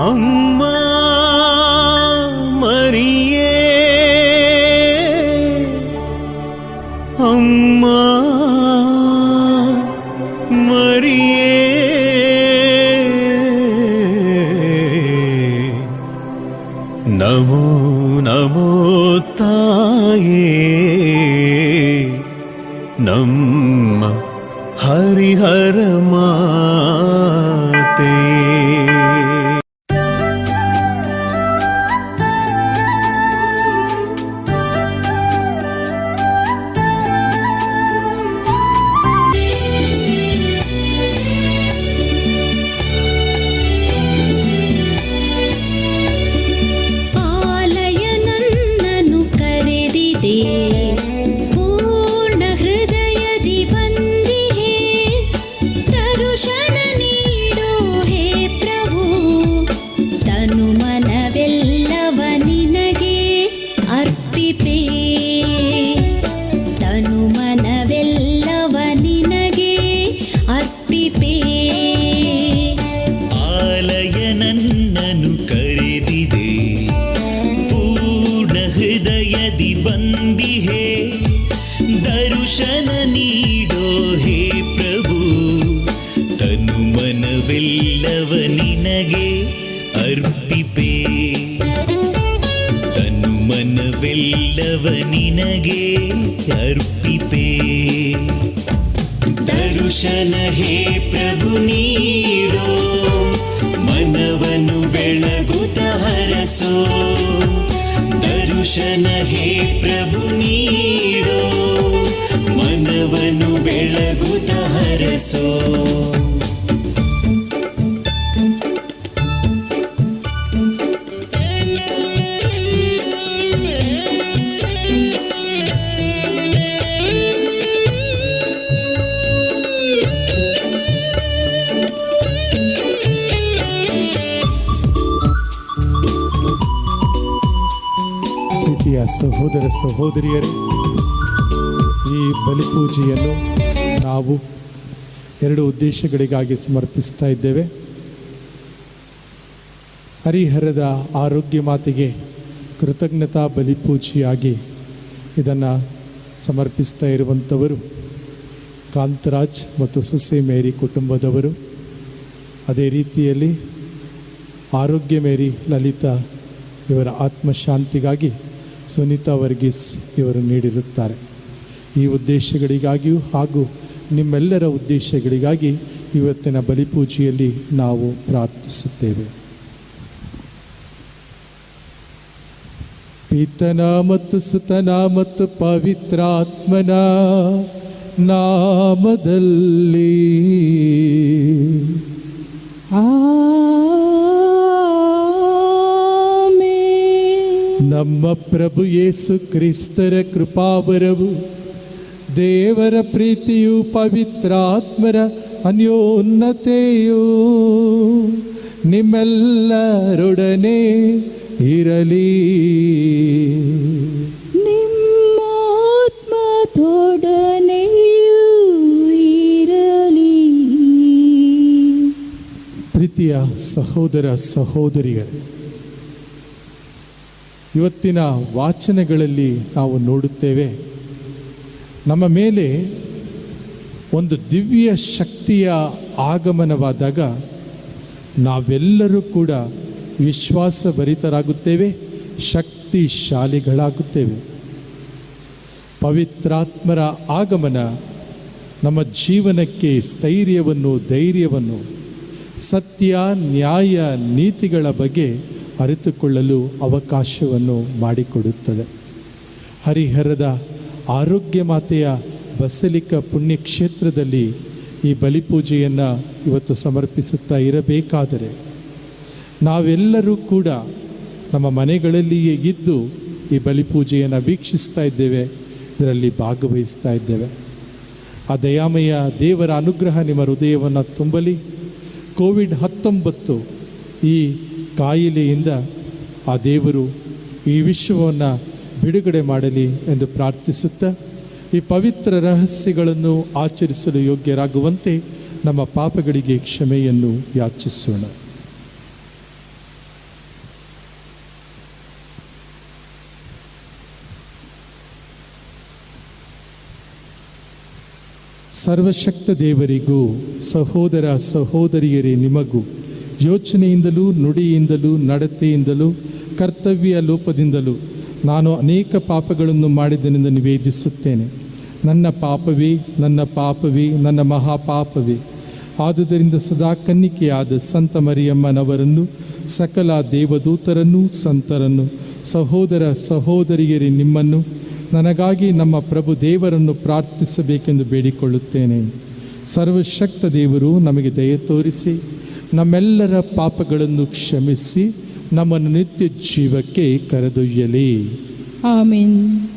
ಅಮ್ಮ ಮರಿಯೇ, ಅಮ್ಮ ಮರಿಯೇ, ನಮೋ ನಮೋ ತಾಯೇ, ನಮ್ಮ ಹರಿಹರ ಮಾತೆ. ದರ್ಶನ ನೀಡೋ ಹೇ ಪ್ರಭು, ತನು ಮನವೆಲ್ಲವ ನಿನಗೆ ಅರ್ಪಿಪೆ, ತನು ಮನವೆಲ್ಲವ ನಿನಗೆ ಅರ್ಪಿಪೆ. ದರ್ಶನ ಹೇ ಪ್ರಭು ನೀಡೋ, ಮನವನ್ನು ಬೆಳಗುತ್ತ ಹರಸೋ. ದರ್ಶನ ಹೇ ಪ್ರಭು ನೀಡೋ, ಮನವನ್ನು ಬೆಳಗುತ್ತ ಹರಸೋ. ಪ್ರೀತಿಯ ಸಹೋದರ ಸಹೋದರಿಯರೇ, ಈ ಬಲಿಪೂಜೆಯನ್ನು ನಾವು 2 ಉದ್ದೇಶಗಳಿಗಾಗಿ ಸಮರ್ಪಿಸ್ತಾ ಇದ್ದೇವೆ. ಹರಿಹರದ ಆರೋಗ್ಯ ಮಾತೆಗೆ ಕೃತಜ್ಞತಾ ಬಲಿಪೂಜೆಯಾಗಿ ಇದನ್ನು ಸಮರ್ಪಿಸ್ತಾ ಇರುವಂಥವರು ಕಾಂತರಾಜ್ ಮತ್ತು ಸುಸೆ ಮೇರಿ ಕುಟುಂಬದವರು. ಅದೇ ರೀತಿಯಲ್ಲಿ ಆರೋಗ್ಯ ಮೇರಿ ಲಲಿತಾ ಇವರ ಆತ್ಮಶಾಂತಿಗಾಗಿ ಸುನೀತಾ ವರ್ಗೀಸ್ ಇವರು ನೀಡಿರುತ್ತಾರೆ. ಈ ಉದ್ದೇಶಗಳಿಗಾಗಿಯೂ ಹಾಗೂ ನಿಮ್ಮೆಲ್ಲರ ಉದ್ದೇಶಗಳಿಗಾಗಿ ಇವತ್ತಿನ ಬಲಿಪೂಜೆಯಲ್ಲಿ ನಾವು ಪ್ರಾರ್ಥಿಸುತ್ತೇವೆ. ಪಿತನ ಮತ್ತು ಸುತನ ಮತ್ತು ಪವಿತ್ರಾತ್ಮನ ನಾಮದಲ್ಲಿ ನಮ್ಮ ಪ್ರಭು ಯೇಸು ಕ್ರಿಸ್ತರ ಕೃಪಾವರವು, ದೇವರ ಪ್ರೀತಿಯು, ಪವಿತ್ರಾತ್ಮರ ಅನ್ಯೋನ್ನತೆಯು ನಿಮ್ಮೆಲ್ಲರೊಡನೆ ಇರಲಿ. ನಿಮ್ಮ ಆತ್ಮದೊಡನೆಯೂ ಇರಲಿ. ಪ್ರೀತಿಯ ಸಹೋದರ ಸಹೋದರಿಯರೇ, ಇವತ್ತಿನ ವಾಚನಗಳಲ್ಲಿ ನಾವು ನೋಡುತ್ತೇವೆ, ನಮ್ಮ ಮೇಲೆ ಒಂದು ದಿವ್ಯ ಶಕ್ತಿಯ ಆಗಮನವಾದಾಗ ನಾವೆಲ್ಲರೂ ಕೂಡ ವಿಶ್ವಾಸಭರಿತರಾಗುತ್ತೇವೆ, ಶಕ್ತಿಶಾಲಿಗಳಾಗುತ್ತೇವೆ. ಪವಿತ್ರಾತ್ಮರ ಆಗಮನ ನಮ್ಮ ಜೀವನಕ್ಕೆ ಸ್ಥೈರ್ಯವನ್ನು, ಧೈರ್ಯವನ್ನು, ಸತ್ಯ, ನ್ಯಾಯ, ನೀತಿಗಳ ಬಗ್ಗೆ ಅರಿತುಕೊಳ್ಳಲು ಅವಕಾಶವನ್ನು ಮಾಡಿಕೊಡುತ್ತದೆ. ಹರಿಹರದ ಆರೋಗ್ಯ ಮಾತೆಯ ಬಸಲಿಕ ಪುಣ್ಯಕ್ಷೇತ್ರದಲ್ಲಿ ಈ ಬಲಿಪೂಜೆಯನ್ನು ಇವತ್ತು ಸಮರ್ಪಿಸುತ್ತಾ ಇರಬೇಕಾದರೆ ನಾವೆಲ್ಲರೂ ಕೂಡ ನಮ್ಮ ಮನೆಗಳಲ್ಲಿಯೇ ಇದ್ದು ಈ ಬಲಿಪೂಜೆಯನ್ನು ವೀಕ್ಷಿಸ್ತಾ ಇದ್ದೇವೆ, ಇದರಲ್ಲಿ ಭಾಗವಹಿಸ್ತಾ ಇದ್ದೇವೆ. ಆ ದಯಾಮಯ ದೇವರ ಅನುಗ್ರಹ ನಿಮ್ಮ ಹೃದಯವನ್ನು ತುಂಬಲಿ. ಕೋವಿಡ್-19 ಈ ಕಾಯಿಲೆಯಿಂದ ಆ ದೇವರು ಈ ವಿಶ್ವವನ್ನು ಬಿಡುಗಡೆ ಮಾಡಲಿ ಎಂದು ಪ್ರಾರ್ಥಿಸುತ್ತಾ, ಈ ಪವಿತ್ರ ರಹಸ್ಯಗಳನ್ನು ಆಚರಿಸಲು ಯೋಗ್ಯರಾಗುವಂತೆ ನಮ್ಮ ಪಾಪಗಳಿಗೆ ಕ್ಷಮೆಯನ್ನು ಯಾಚಿಸೋಣ. ಸರ್ವಶಕ್ತ ದೇವರಿಗೂ ಸಹೋದರ ಸಹೋದರಿಯರೇ ನಿಮಗೂ ಯೋಚನೆಯಿಂದಲೂ ನುಡಿಯಿಂದಲೂ ನಡತೆಯಿಂದಲೂ ಕರ್ತವ್ಯ ಲೋಪದಿಂದಲೂ ನಾನು ಅನೇಕ ಪಾಪಗಳನ್ನು ಮಾಡಿದ್ದನೆಂದು ನಿವೇದಿಸುತ್ತೇನೆ. ನನ್ನ ಪಾಪವೇ ನನ್ನ ಮಹಾಪಾಪವೇ. ಆದುದರಿಂದ ಸದಾ ಕನ್ನಿಕೆಯಾದ ಸಂತ ಮರಿಯಮ್ಮನವರನ್ನು, ಸಕಲ ದೇವದೂತರನ್ನು, ಸಂತರನ್ನು, ಸಹೋದರ ಸಹೋದರಿಯರೇ ನಿಮ್ಮನ್ನು, ನನಗಾಗಿ ನಮ್ಮ ಪ್ರಭು ದೇವರನ್ನು ಪ್ರಾರ್ಥಿಸಬೇಕೆಂದು ಬೇಡಿಕೊಳ್ಳುತ್ತೇನೆ. ಸರ್ವಶಕ್ತ ದೇವರು ನಮಗೆ ದಯೆ ತೋರಿಸಿ ನಮ್ಮೆಲ್ಲರ ಪಾಪಗಳನ್ನು ಕ್ಷಮಿಸಿ ನಮ್ಮನ್ನು ನಿತ್ಯ ಜೀವಕ್ಕೆ ಕರೆದೊಯ್ಯಲಿ. ಆಮೆನ್.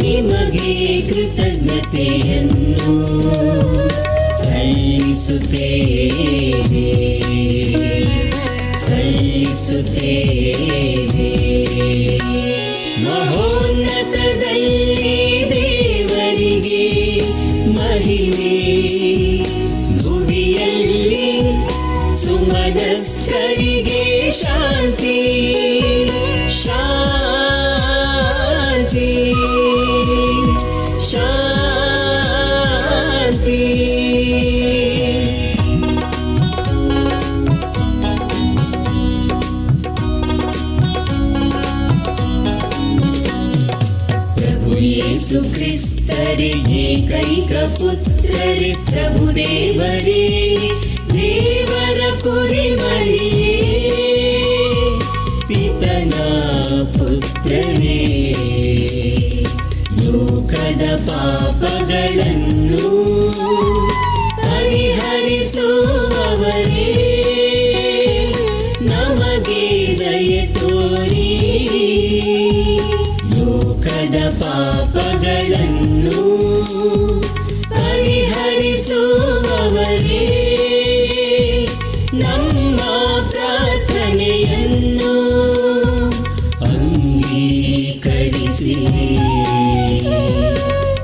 ನಿಮಗೆ ಕೃತಜ್ಞತೆಯನ್ನು ಸಲ್ಲಿಸುತ್ತೇವೆ. ಮಹೋನ್ನತದಲ್ಲಿ ದೇವರಿಗೆ ಮಹಿಮೆ, ಭುವಿಯಲ್ಲಿ ಸುಮನಸ್ಕರಿಗೆ ಶಾಂತಿ. ಯೇಸು ಕ್ರಿಸ್ತರೇ ಏಕೈಕ ಪುತ್ರರೇ, ಪ್ರಭು ದೇವರೇ, ದೇವರ ಕುರಿಮರಿಯೇ, ಪಿತನ ಪುತ್ರರೇ, ಲೋಕದ ಪಾಪಗಳನ್ನು ಪರಿಹರಿಸುವವರೇ, ನಮಗೆ ದಯೆ ತೋರಿ ಲೋಕದ ಪಾಪಗಳನ್ನು ಪರಿಹರಿಸುವವರೇ, ನಮ್ಮ ಪ್ರಾರ್ಥನೆಯನ್ನು ಅಂಗೀಕರಿಸಿ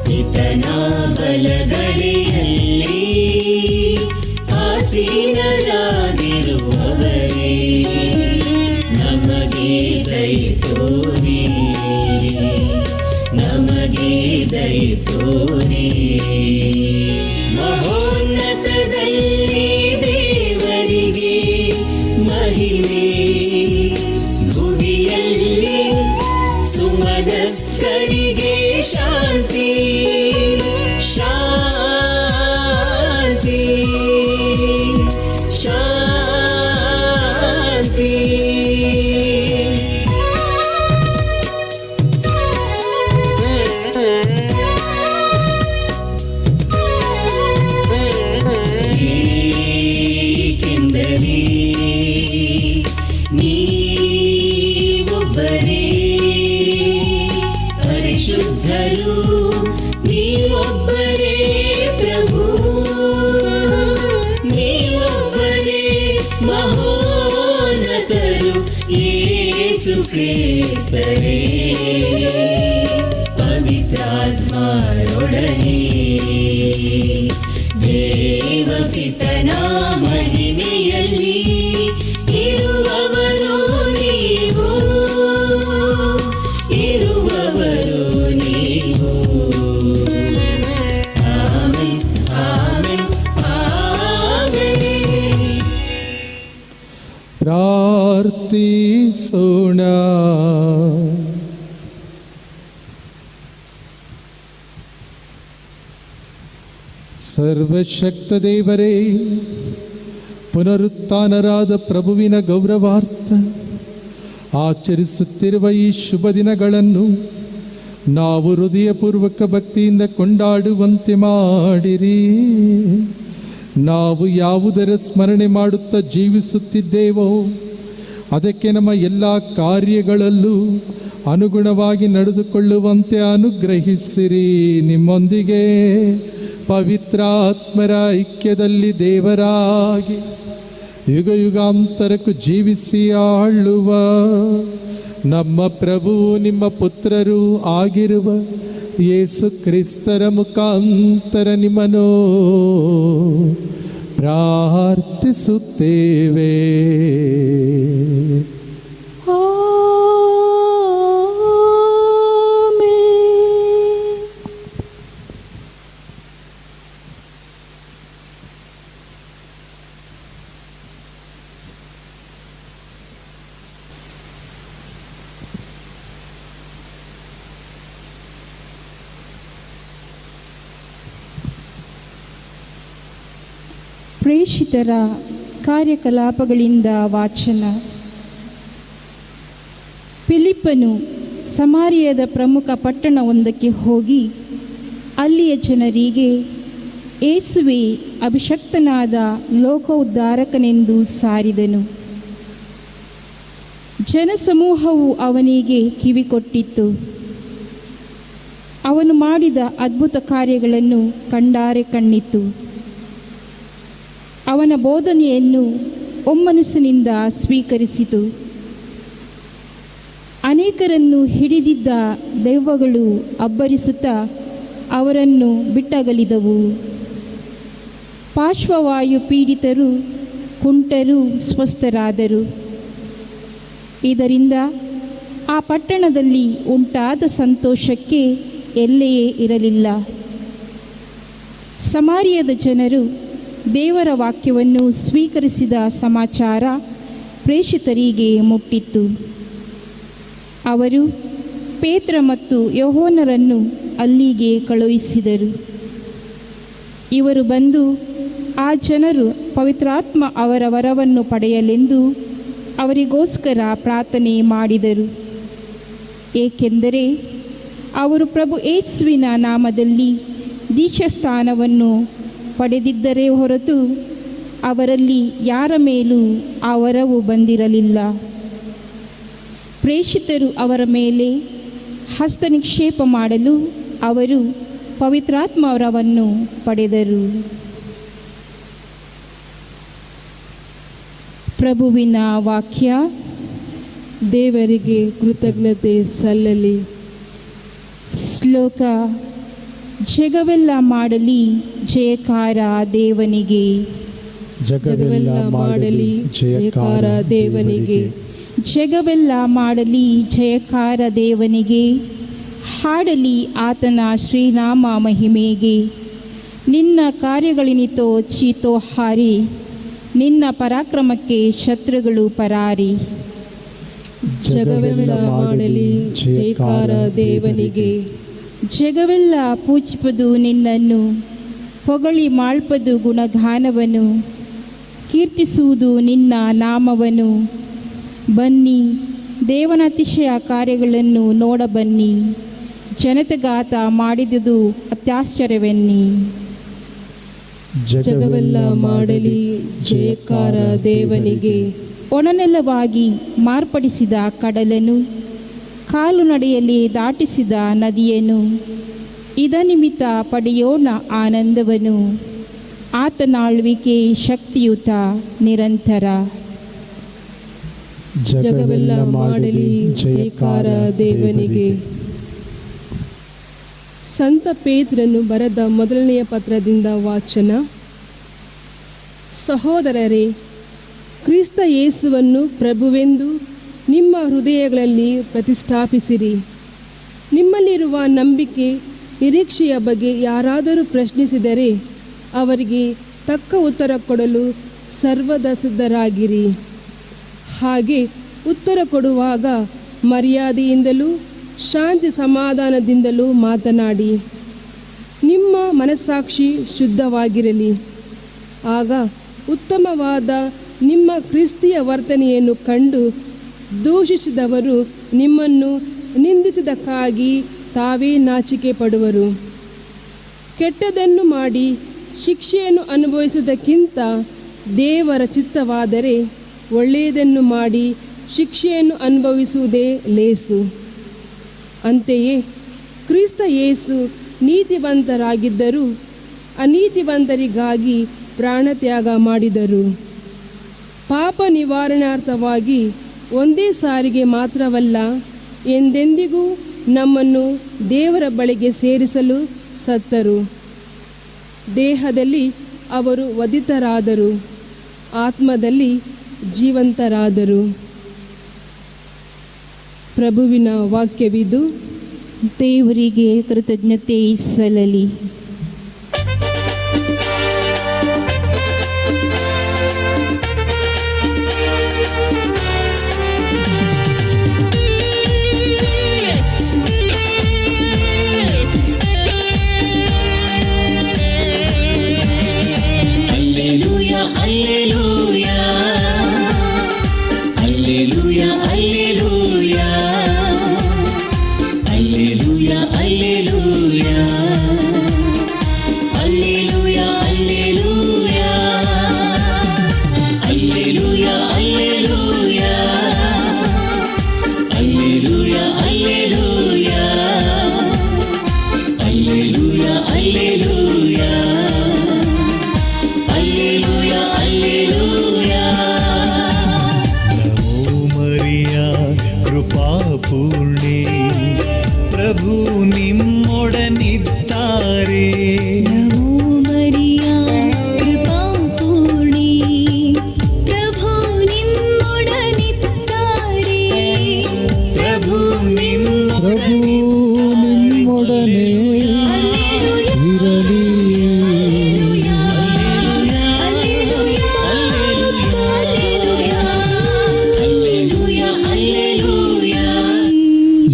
ಪಿತನ ಬಲಗಡೆ ಕ್ರಿಸ್ತರೇ ಪವಿತ್ರಾತ್ಮರೊಡನೆ ದೇವಪಿತನ ಮಹಿಮೆಯಲ್ಲಿ ಇರುವವರು ನೀವು ಆಮೆನ್ ಆಮೆನ್ ಆಮೆನ್. ಪ್ರಾರ್ಥಿಸೋಣ. ಸರ್ವಶಕ್ತ ದೇವರೇ, ಪುನರುತ್ಥಾನರಾದ ಪ್ರಭುವಿನ ಗೌರವಾರ್ಥ ಆಚರಿಸುತ್ತಿರುವ ಈ ಶುಭ ದಿನಗಳನ್ನು ನಾವು ಹೃದಯಪೂರ್ವಕ ಭಕ್ತಿಯಿಂದ ಕೊಂಡಾಡುವಂತೆ ಮಾಡಿರಿ. ನಾವು ಯಾವುದರ ಸ್ಮರಣೆ ಮಾಡುತ್ತಾ ಜೀವಿಸುತ್ತಿದ್ದೇವೋ ಅದಕ್ಕೆ ನಮ್ಮ ಎಲ್ಲ ಕಾರ್ಯಗಳಲ್ಲೂ ಅನುಗುಣವಾಗಿ ನಡೆದುಕೊಳ್ಳುವಂತೆ ಅನುಗ್ರಹಿಸಿರಿ. ನಿಮ್ಮೊಂದಿಗೆ ಪವಿತ್ರಾತ್ಮರ ಐಕ್ಯದಲ್ಲಿ ದೇವರಾಗಿ ಯುಗ ಯುಗಾಂತರಕ್ಕೂ ಜೀವಿಸಿ ಆಳುವ ನಮ್ಮ ಪ್ರಭು ನಿಮ್ಮ ಪುತ್ರರೂ ಆಗಿರುವ ಯೇಸು ಕ್ರಿಸ್ತರ ಮುಖಾಂತರ ನಿಮ್ಮನ್ನು ಪ್ರಾರ್ಥಿಸುತ್ತೇವೆ. ಪ್ರೇಷಿತರ ಕಾರ್ಯಕಲಾಪಗಳಿಂದ ವಾಚನ. ಫಿಲಿಪ್ಪನು ಸಮಾರಿಯದ ಪ್ರಮುಖ ಪಟ್ಟಣವೊಂದಕ್ಕೆ ಹೋಗಿ ಅಲ್ಲಿಯ ಜನರಿಗೆ ಯೇಸುವೇ ಅಭಿಷಕ್ತನಾದ ಲೋಕೋದ್ಧಾರಕನೆಂದು ಸಾರಿದನು. ಜನಸಮೂಹವು ಅವನಿಗೆ ಕಿವಿಕೊಟ್ಟಿತ್ತು. ಅವನು ಮಾಡಿದ ಅದ್ಭುತ ಕಾರ್ಯಗಳನ್ನು ಕಂಡಾರೆ ಕಣ್ಣಿತ್ತು. ಅವನ ಬೋಧನೆಯನ್ನು ಒಮ್ಮನಸ್ಸಿನಿಂದ ಸ್ವೀಕರಿಸಿತು. ಅನೇಕರನ್ನು ಹಿಡಿದಿದ್ದ ದೆವ್ವಗಳು ಅಬ್ಬರಿಸುತ್ತಾ ಅವರನ್ನು ಬಿಟ್ಟಗಲಿದವು. ಪಾರ್ಶ್ವವಾಯು ಪೀಡಿತರು ಕುಂಟರು ಸ್ವಸ್ಥರಾದರು. ಇದರಿಂದ ಆ ಪಟ್ಟಣದಲ್ಲಿ ಉಂಟಾದ ಸಂತೋಷಕ್ಕೆ ಎಲ್ಲೆಯೇ ಇರಲಿಲ್ಲ. ಸಮಾರ್ಯದ ಜನರು ದೇವರ ವಾಕ್ಯವನ್ನು ಸ್ವೀಕರಿಸಿದ ಸಮಾಚಾರ ಪ್ರೇಷಿತರಿಗೆ ಮುಟ್ಟಿತ್ತು. ಅವರು ಪೇತ್ರ ಮತ್ತು ಯೋಹಾನರನ್ನು ಅಲ್ಲಿಗೆ ಕಳುಹಿಸಿದರು. ಇವರು ಬಂದು ಆ ಜನರು ಪವಿತ್ರಾತ್ಮ ಅವರ ವರವನ್ನು ಪಡೆಯಲೆಂದು ಅವರಿಗೋಸ್ಕರ ಪ್ರಾರ್ಥನೆ ಮಾಡಿದರು. ಏಕೆಂದರೆ ಅವರು ಪ್ರಭು ಯೇಸುವಿನ ನಾಮದಲ್ಲಿ ದೀಕ್ಷಾಸ್ನಾನವನ್ನು ಪಡೆದಿದ್ದರೇ ಹೊರತು ಅವರಲ್ಲಿ ಯಾರ ಮೇಲೂ ಆ ವರವು ಬಂದಿರಲಿಲ್ಲ. ಪ್ರೇಷಿತರು ಅವರ ಮೇಲೆ ಹಸ್ತನಿಕ್ಷೇಪ ಮಾಡಲು ಅವರು ಪವಿತ್ರಾತ್ಮ ವರವನ್ನು ಪಡೆದರು. ಪ್ರಭುವಿನ ವಾಕ್ಯ. ದೇವರಿಗೆ ಕೃತಜ್ಞತೆ ಸಲ್ಲಲಿ. ಶ್ಲೋಕ. ಜಗವೆಲ್ಲ ಮಾಡಲಿ ಜಯಕಾರ ದೇವನಿಗೆ. ಜಗವೆಲ್ಲ ಮಾಡಲಿ ಜಯಕಾರ ದೇವನಿಗೆ. ಜಗವೆಲ್ಲ ಮಾಡಲಿ ಜಯಕಾರ ದೇವನಿಗೆ. ಹಾಡಲಿ ಆತನ ಶ್ರೀನಾಮ ಮಹಿಮೆಗೆ. ನಿನ್ನ ಕಾರ್ಯಗಳಿನಿತೋ ಚೀತೋ ಹಾರಿ, ನಿನ್ನ ಪರಾಕ್ರಮಕ್ಕೆ ಶತ್ರುಗಳು ಪರಾರಿ. ಜಗವೆಲ್ಲ ಮಾಡಲಿ ಜಯಕಾರ ದೇವನಿಗೆ. ಜಗವೆಲ್ಲ ಪೂಜಿಪದು ನಿನ್ನನ್ನು, ಹೊಗಳಿ ಮಾಳ್ಪದು ಗುಣಗಾನವನು, ಕೀರ್ತಿಸುವುದು ನಿನ್ನ ನಾಮವನು. ಬನ್ನಿ ದೇವನ ಅತಿಶಯ ಕಾರ್ಯಗಳನ್ನು ನೋಡಬನ್ನಿ, ಜನತೆಗಾತ ಮಾಡಿದುದು ಅತ್ಯಾಶ್ಚರ್ಯವೆನ್ನಿ. ಜಗವೆಲ್ಲ ಮಾಡಲಿ ಜಯಕಾರ ದೇವನಿಗೆ. ಒಣನೆಲವಾಗಿ ಮಾರ್ಪಡಿಸಿದ ಕಡಲನು, ಕಾಲು ನಡೆಯಲ್ಲಿ ದಾಟಿಸಿದ ನದಿಯನ್ನು, ಇದ ನಿಮಿತ್ತ ಪಡೆಯೋಣ ಆನಂದವನು. ಆತನಾಳ್ವಿಕೆ ಶಕ್ತಿಯುತ ನಿರಂತರ. ಜಗವೆಲ್ಲ ಮಾಡಲಿ ಜಯಕಾರ ದೇವನಿಗೆ. ಸಂತ ಪೇತ್ರನು ಬರೆದ ಮೊದಲನೆಯ ಪತ್ರದಿಂದ ವಾಚನ. ಸಹೋದರರೇ, ಕ್ರಿಸ್ತ ಯೇಸುವನ್ನು ಪ್ರಭುವೆಂದು ನಿಮ್ಮ ಹೃದಯಗಳಲ್ಲಿ ಪ್ರತಿಷ್ಠಾಪಿಸಿರಿ. ನಿಮ್ಮಲ್ಲಿರುವ ನಂಬಿಕೆ ನಿರೀಕ್ಷೆಯ ಬಗ್ಗೆ ಯಾರಾದರೂ ಪ್ರಶ್ನಿಸಿದರೆ ಅವರಿಗೆ ತಕ್ಕ ಉತ್ತರ ಕೊಡಲು ಸರ್ವದಾ ಸಿದ್ಧರಾಗಿರಿ. ಹಾಗೆ ಉತ್ತರ ಕೊಡುವಾಗ ಮರ್ಯಾದೆಯಿಂದಲೂ ಶಾಂತಿ ಸಮಾಧಾನದಿಂದಲೂ ಮಾತನಾಡಿ. ನಿಮ್ಮ ಮನಸ್ಸಾಕ್ಷಿ ಶುದ್ಧವಾಗಿರಲಿ. ಆಗ ಉತ್ತಮವಾದ ನಿಮ್ಮ ಕ್ರಿಸ್ತಿಯ ವರ್ತನೆಯನ್ನು ಕಂಡು ದೂಷಿಸಿದವರು ನಿಮ್ಮನ್ನು ನಿಂದಿಸಿದಕ್ಕಾಗಿ ತಾವೇ ನಾಚಿಕೆ ಪಡುವರು. ಕೆಟ್ಟದನ್ನು ಮಾಡಿ ಶಿಕ್ಷೆಯನ್ನು ಅನುಭವಿಸುವುದಕ್ಕಿಂತ ದೇವರ ಚಿತ್ತವಾದರೆ ಒಳ್ಳೆಯದನ್ನು ಮಾಡಿ ಶಿಕ್ಷೆಯನ್ನು ಅನುಭವಿಸುವುದೇ ಲೇಸು. ಅಂತೆಯೇ ಕ್ರಿಸ್ತ ಯೇಸು ನೀತಿವಂತರಾಗಿದ್ದರೂ ಅನೀತಿವಂತರಿಗಾಗಿ ಪ್ರಾಣತ್ಯಾಗ ಮಾಡಿದರು. ಪಾಪ ನಿವಾರಣಾರ್ಥವಾಗಿ ಒಂದೇ ಸಾರಿಗೆ ಮಾತ್ರವಲ್ಲ, ಎಂದೆಂದಿಗೂ ನಮ್ಮನ್ನು ದೇವರ ಬಳಿಗೆ ಸೇರಿಸಲು ಸತ್ತರು. ದೇಹದಲ್ಲಿ ಅವರು ವಧಿತರಾದರು, ಆತ್ಮದಲ್ಲಿ ಜೀವಂತರಾದರು. ಪ್ರಭುವಿನ ವಾಕ್ಯವಿದು. ದೇವರಿಗೆ ಕೃತಜ್ಞತೆ ಸಲ್ಲಲಿ. ಕೃಪಾಪೂರ್ಣೆ ಪ್ರಭು ನಿಮ್ಮೊಡನಿದ್ದಾರೆ. ನಮೋ ಮರಿಯಾ ಕೃಪಾಪೂರ್ಣೆ ಪ್ರಭು ನಿಮ್ಮೊಡನಿದ್ದಾರೆ. ಪ್ರಭು ನಿಮ್ಮೊಡನೆ ಇರಲಿ.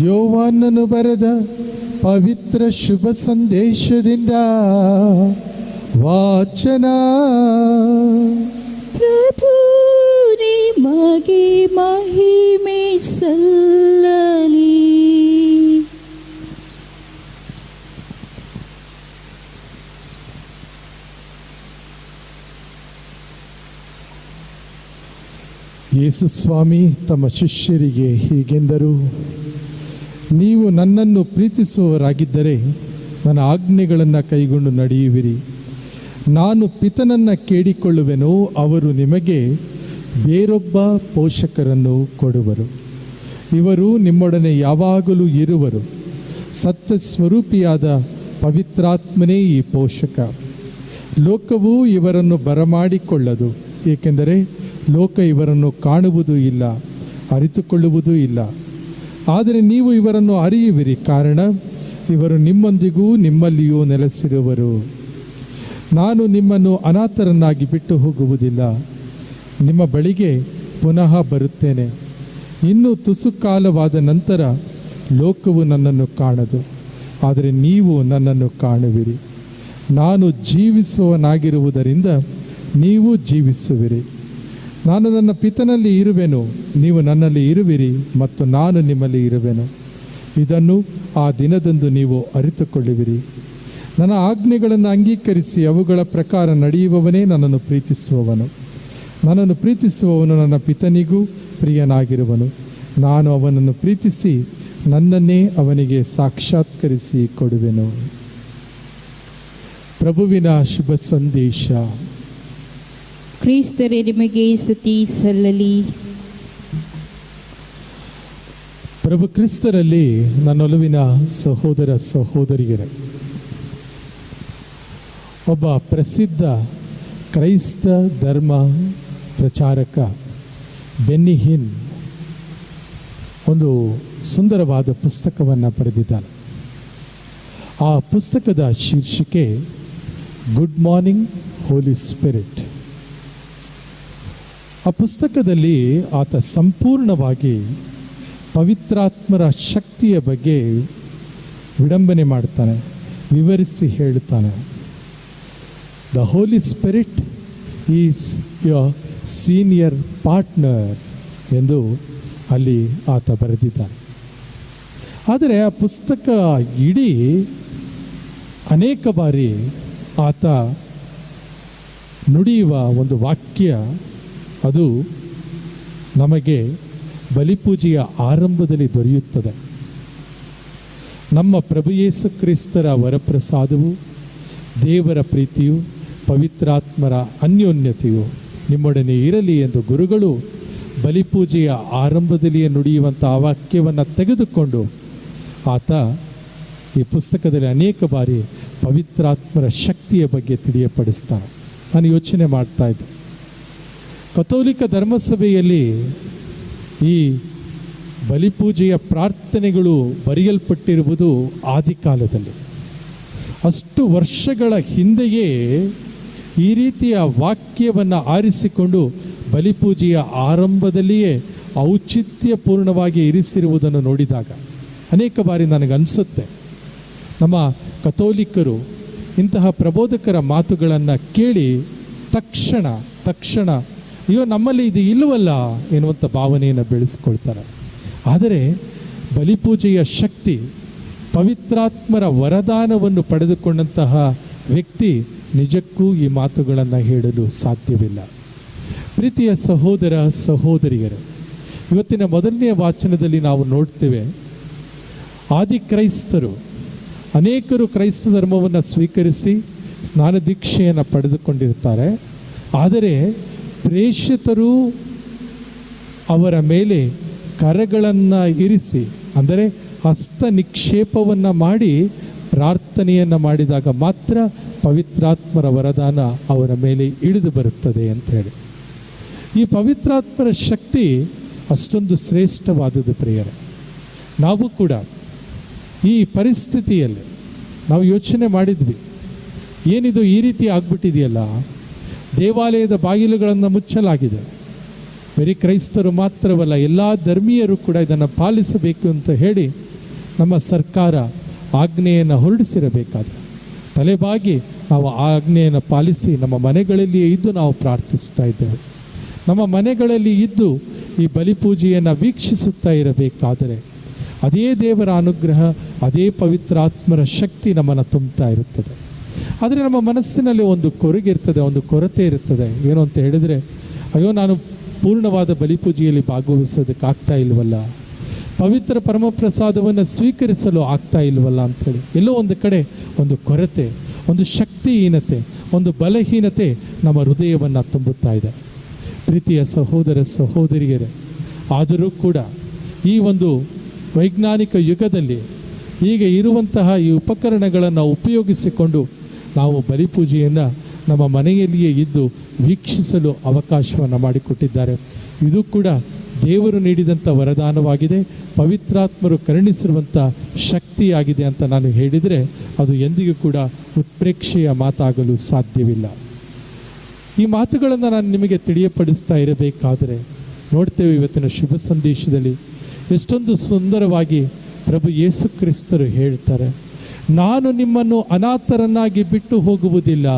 ಯೋಹಾನನು ಬರೆದ ಪವಿತ್ರ ಶುಭ ಸಂದೇಶದಿಂದ ವಾಚನ. ಪ್ರಭು ನಿಮಗೆ ಮಹಿಮೆ ಸಲ್ಲಲಿ. ಯೇಸು ಸ್ವಾಮಿ ತಮ್ಮ ಶಿಷ್ಯರಿಗೆ ಹೀಗೆಂದರು, ನೀವು ನನ್ನನ್ನು ಪ್ರೀತಿಸುವವರಾಗಿದ್ದರೆ ನನ್ನ ಆಜ್ಞೆಗಳನ್ನು ಕೈಗೊಂಡು ನಡೆಯುವಿರಿ. ನಾನು ಪಿತನನ್ನು ಕೇಳಿಕೊಳ್ಳುವೆನೋ, ಅವರು ನಿಮಗೆ ಬೇರೊಬ್ಬ ಪೋಷಕರನ್ನು ಕೊಡುವರು. ಇವರು ನಿಮ್ಮೊಡನೆ ಯಾವಾಗಲೂ ಇರುವರು. ಸತ್ಯ ಸ್ವರೂಪಿಯಾದ ಪವಿತ್ರಾತ್ಮನೇ ಈ ಪೋಷಕ. ಲೋಕವು ಇವರನ್ನು ಬರಮಾಡಿಕೊಳ್ಳದು, ಏಕೆಂದರೆ ಲೋಕ ಇವರನ್ನು ಕಾಣುವುದೂ ಇಲ್ಲ, ಅರಿತುಕೊಳ್ಳುವುದೂ ಇಲ್ಲ. ಆದರೆ ನೀವು ಇವರನ್ನು ಅರಿಯುವಿರಿ, ಕಾರಣ ಇವರು ನಿಮ್ಮೊಂದಿಗೂ ನಿಮ್ಮಲ್ಲಿಯೂ ನೆಲೆಸಿರುವರು. ನಾನು ನಿಮ್ಮನ್ನು ಅನಾಥರನ್ನಾಗಿ ಬಿಟ್ಟು ಹೋಗುವುದಿಲ್ಲ, ನಿಮ್ಮ ಬಳಿಗೆ ಪುನಃ ಬರುತ್ತೇನೆ. ಇನ್ನೂ ತುಸು ಕಾಲವಾದ ನಂತರ ಲೋಕವು ನನ್ನನ್ನು ಕಾಣದು, ಆದರೆ ನೀವು ನನ್ನನ್ನು ಕಾಣುವಿರಿ. ನಾನು ಜೀವಿಸುವವನಾಗಿರುವುದರಿಂದ ನೀವು ಜೀವಿಸುವಿರಿ. ನಾನು ನನ್ನ ಪಿತನಲ್ಲಿ ಇರುವೆನು, ನೀವು ನನ್ನಲ್ಲಿ ಇರುವಿರಿ, ಮತ್ತು ನಾನು ನಿಮ್ಮಲ್ಲಿ ಇರುವೆನು. ಇದನ್ನು ಆ ದಿನದಂದು ನೀವು ಅರಿತುಕೊಳ್ಳುವಿರಿ. ನನ್ನ ಆಜ್ಞೆಗಳನ್ನು ಅಂಗೀಕರಿಸಿ ಅವುಗಳ ಪ್ರಕಾರ ನಡೆಯುವವನೇ ನನ್ನನ್ನು ಪ್ರೀತಿಸುವವನು. ನನ್ನನ್ನು ಪ್ರೀತಿಸುವವನು ನನ್ನ ಪಿತನಿಗೂ ಪ್ರಿಯನಾಗಿರುವನು. ನಾನು ಅವನನ್ನು ಪ್ರೀತಿಸಿ ನನ್ನನ್ನೇ ಅವನಿಗೆ ಸಾಕ್ಷಾತ್ಕರಿಸಿ ಕೊಡುವೆನು. ಪ್ರಭುವಿನ ಶುಭ ಸಂದೇಶ. ಕ್ರಿಸ್ತರೇ, ನಿಮಗೆ ಸ್ತುತಿ ಸಲ್ಲಲಿ. ಪ್ರಭು ಕ್ರಿಸ್ತರಲ್ಲಿ ನನ್ನೊಲವಿನ ಸಹೋದರ ಸಹೋದರಿಯರೇ, ಒಬ್ಬ ಪ್ರಸಿದ್ಧ ಕ್ರೈಸ್ತ ಧರ್ಮ ಪ್ರಚಾರಕ ಬೆನ್ನಿ ಹಿನ್ ಒಂದು ಸುಂದರವಾದ ಪುಸ್ತಕವನ್ನು ಬರೆದಿದ್ದಾನೆ. ಆ ಪುಸ್ತಕದ ಶೀರ್ಷಿಕೆ ಗುಡ್ ಮಾರ್ನಿಂಗ್ ಹೋಲಿ ಸ್ಪಿರಿಟ್. ಆ ಪುಸ್ತಕದಲ್ಲಿ ಆತ ಸಂಪೂರ್ಣವಾಗಿ ಪವಿತ್ರಾತ್ಮರ ಶಕ್ತಿಯ ಬಗ್ಗೆ ವಿಡಂಬನೆ ಮಾಡ್ತಾನೆ, ವಿವರಿಸಿ ಹೇಳುತ್ತಾನೆ. The holy spirit is your senior partner ಎಂದು ಅಲ್ಲಿ ಆತ ಬರೆದಿದ್ದಾನೆ. ಆದರೆ ಆ ಪುಸ್ತಕ ಇಡೀ ಅನೇಕ ಬಾರಿ ಆತ ನುಡಿಯುವ ಒಂದು ವಾಕ್ಯ, ಅದು ನಮಗೆ ಬಲಿಪೂಜೆಯ ಆರಂಭದಲ್ಲಿ ದೊರೆಯುತ್ತದೆ. ನಮ್ಮ ಪ್ರಭು ಯೇಸು ಕ್ರಿಸ್ತರ ವರಪ್ರಸಾದವು, ದೇವರ ಪ್ರೀತಿಯು, ಪವಿತ್ರಾತ್ಮರ ಅನ್ಯೋನ್ಯತೆಯು ನಿಮ್ಮೊಡನೆ ಇರಲಿ ಎಂದು ಗುರುಗಳು ಬಲಿಪೂಜೆಯ ಆರಂಭದಲ್ಲಿಯೇ ನುಡಿಯುವಂಥ ಆ ವಾಕ್ಯವನ್ನು ತೆಗೆದುಕೊಂಡು ಆತ ಈ ಪುಸ್ತಕದಲ್ಲಿ ಅನೇಕ ಬಾರಿ ಪವಿತ್ರಾತ್ಮರ ಶಕ್ತಿಯ ಬಗ್ಗೆ ತಿಳಿಯಪಡಿಸ್ತಾನೆ. ನಾನು ಯೋಚನೆ ಮಾಡ್ತಾ ಇದ್ದೆ, ಕಥೋಲಿಕ ಧರ್ಮಸಭೆಯಲ್ಲಿ ಈ ಬಲಿಪೂಜೆಯ ಪ್ರಾರ್ಥನೆಗಳು ಬರೆಯಲ್ಪಟ್ಟಿರುವುದು ಆದಿಕಾಲದಲ್ಲಿ. ಅಷ್ಟು ವರ್ಷಗಳ ಹಿಂದೆಯೇ ಈ ರೀತಿಯ ವಾಕ್ಯವನ್ನು ಆರಿಸಿಕೊಂಡು ಬಲಿಪೂಜೆಯ ಆರಂಭದಲ್ಲಿಯೇ ಔಚಿತ್ಯಪೂರ್ಣವಾಗಿ ಇರಿಸಿರುವುದನ್ನು ನೋಡಿದಾಗ ಅನೇಕ ಬಾರಿ ನನಗನ್ಸುತ್ತೆ, ನಮ್ಮ ಕಥೋಲಿಕರು ಇಂತಹ ಪ್ರಬೋಧಕರ ಮಾತುಗಳನ್ನು ಕೇಳಿ ತಕ್ಷಣ ಅಯ್ಯೋ ನಮ್ಮಲ್ಲಿ ಇದು ಇಲ್ಲವಲ್ಲ ಎನ್ನುವಂಥ ಭಾವನೆಯನ್ನು ಬೆಳೆಸ್ಕೊಳ್ತಾರೆ. ಆದರೆ ಬಲಿಪೂಜೆಯ ಶಕ್ತಿ, ಪವಿತ್ರಾತ್ಮರ ವರದಾನವನ್ನು ಪಡೆದುಕೊಂಡಂತಹ ವ್ಯಕ್ತಿ ನಿಜಕ್ಕೂ ಈ ಮಾತುಗಳನ್ನು ಹೇಳಲು ಸಾಧ್ಯವಿಲ್ಲ. ಪ್ರೀತಿಯ ಸಹೋದರ ಸಹೋದರಿಯರು, ಇವತ್ತಿನ ಮೊದಲನೆಯ ವಾಚನದಲ್ಲಿ ನಾವು ನೋಡ್ತೇವೆ, ಆದಿ ಕ್ರೈಸ್ತರು ಅನೇಕರು ಕ್ರೈಸ್ತ ಧರ್ಮವನ್ನು ಸ್ವೀಕರಿಸಿ ಸ್ನಾನ ದೀಕ್ಷೆಯನ್ನು ಪಡೆದುಕೊಂಡಿರ್ತಾರೆ. ಆದರೆ ಪ್ರೇಷಿತರು ಅವರ ಮೇಲೆ ಕರಗಳನ್ನು ಇರಿಸಿ, ಅಂದರೆ ಹಸ್ತ ನಿಕ್ಷೇಪವನ್ನು ಮಾಡಿ ಪ್ರಾರ್ಥನೆಯನ್ನು ಮಾಡಿದಾಗ ಮಾತ್ರ ಪವಿತ್ರಾತ್ಮರ ವರದಾನ ಅವರ ಮೇಲೆ ಇಳಿದು ಬರುತ್ತದೆ ಅಂತ ಹೇಳಿ. ಈ ಪವಿತ್ರಾತ್ಮರ ಶಕ್ತಿ ಅಷ್ಟೊಂದು ಶ್ರೇಷ್ಠವಾದುದು ಪ್ರಿಯರೇ. ನಾವು ಕೂಡ ಈ ಪರಿಸ್ಥಿತಿಯಲ್ಲಿ ನಾವು ಯೋಚನೆ ಮಾಡಿದ್ವಿ, ಏನಿದು ಈ ರೀತಿ ಆಗ್ಬಿಟ್ಟಿದೆಯಲ್ಲ, ದೇವಾಲಯದ ಬಾಗಿಲುಗಳನ್ನು ಮುಚ್ಚಲಾಗಿದೆ. ಬರೀ ಕ್ರೈಸ್ತರು ಮಾತ್ರವಲ್ಲ, ಎಲ್ಲ ಧರ್ಮೀಯರು ಕೂಡ ಇದನ್ನು ಪಾಲಿಸಬೇಕು ಅಂತ ಹೇಳಿ ನಮ್ಮ ಸರ್ಕಾರ ಆಜ್ಞೆಯನ್ನು ಹೊರಡಿಸಿರಬೇಕಾದ್ರೆ ತಲೆಬಾಗಿ ನಾವು ಆಜ್ಞೆಯನ್ನು ಪಾಲಿಸಿ ನಮ್ಮ ಮನೆಗಳಲ್ಲಿಯೇ ಇದ್ದು ನಾವು ಪ್ರಾರ್ಥಿಸ್ತಾ ಇದ್ದೇವೆ. ನಮ್ಮ ಮನೆಗಳಲ್ಲಿ ಇದ್ದು ಈ ಬಲಿಪೂಜೆಯನ್ನು ವೀಕ್ಷಿಸುತ್ತಾ ಇರಬೇಕಾದರೆ ಅದೇ ದೇವರ ಅನುಗ್ರಹ, ಅದೇ ಪವಿತ್ರಾತ್ಮರ ಶಕ್ತಿ ನಮ್ಮನ್ನು ತುಂಬ್ತಾ ಇರುತ್ತದೆ. ಆದರೆ ನಮ್ಮ ಮನಸ್ಸಿನಲ್ಲಿ ಒಂದು ಕೊರಗಿರ್ತದೆ, ಒಂದು ಕೊರತೆ ಇರುತ್ತದೆ. ಏನು ಅಂತ ಹೇಳಿದರೆ, ಅಯ್ಯೋ ನಾನು ಪೂರ್ಣವಾದ ಬಲಿಪೂಜೆಯಲ್ಲಿ ಭಾಗವಹಿಸೋದಕ್ಕೆ ಆಗ್ತಾ ಇಲ್ವಲ್ಲ, ಪವಿತ್ರ ಪರಮಪ್ರಸಾದವನ್ನು ಸ್ವೀಕರಿಸಲು ಆಗ್ತಾ ಇಲ್ವಲ್ಲ ಅಂಥೇಳಿ ಎಲ್ಲೋ ಒಂದು ಕಡೆ ಒಂದು ಕೊರತೆ, ಒಂದು ಶಕ್ತಿಹೀನತೆ, ಒಂದು ಬಲಹೀನತೆ ನಮ್ಮ ಹೃದಯವನ್ನು ತುಂಬುತ್ತಾ ಇದೆ. ಪ್ರೀತಿಯ ಸಹೋದರ ಸಹೋದರಿಯರೇ, ಆದರೂ ಕೂಡ ಈ ಒಂದು ವೈಜ್ಞಾನಿಕ ಯುಗದಲ್ಲಿ ಈಗ ಇರುವಂತಹ ಈ ಉಪಕರಣಗಳನ್ನು ಉಪಯೋಗಿಸಿಕೊಂಡು ನಾವು ಬಲಿಪೂಜೆಯನ್ನು ನಮ್ಮ ಮನೆಯಲ್ಲಿಯೇ ಇದ್ದು ವೀಕ್ಷಿಸಲು ಅವಕಾಶವನ್ನು ಮಾಡಿಕೊಟ್ಟಿದ್ದಾರೆ. ಇದು ಕೂಡ ದೇವರು ನೀಡಿದಂಥ ವರದಾನವಾಗಿದೆ, ಪವಿತ್ರಾತ್ಮರು ಕರುಣಿಸಿರುವಂಥ ಶಕ್ತಿಯಾಗಿದೆ ಅಂತ ನಾನು ಹೇಳಿದರೆ ಅದು ಎಂದಿಗೂ ಕೂಡ ಉತ್ಪ್ರೇಕ್ಷೆಯ ಮಾತಾಗಲು ಸಾಧ್ಯವಿಲ್ಲ. ಈ ಮಾತುಗಳನ್ನು ನಾನು ನಿಮಗೆ ತಿಳಿಯಪಡಿಸ್ತಾ ಇರಬೇಕಾದರೆ ನೋಡ್ತೇವೆ, ಇವತ್ತಿನ ಶುಭ ಸಂದೇಶದಲ್ಲಿ ಎಷ್ಟೊಂದು ಸುಂದರವಾಗಿ ಪ್ರಭು ಯೇಸು ಕ್ರಿಸ್ತರು ಹೇಳ್ತಾರೆ, ನಾನು ನಿಮ್ಮನ್ನು ಅನಾಥರನ್ನಾಗಿ ಬಿಟ್ಟು ಹೋಗುವುದಿಲ್ಲ,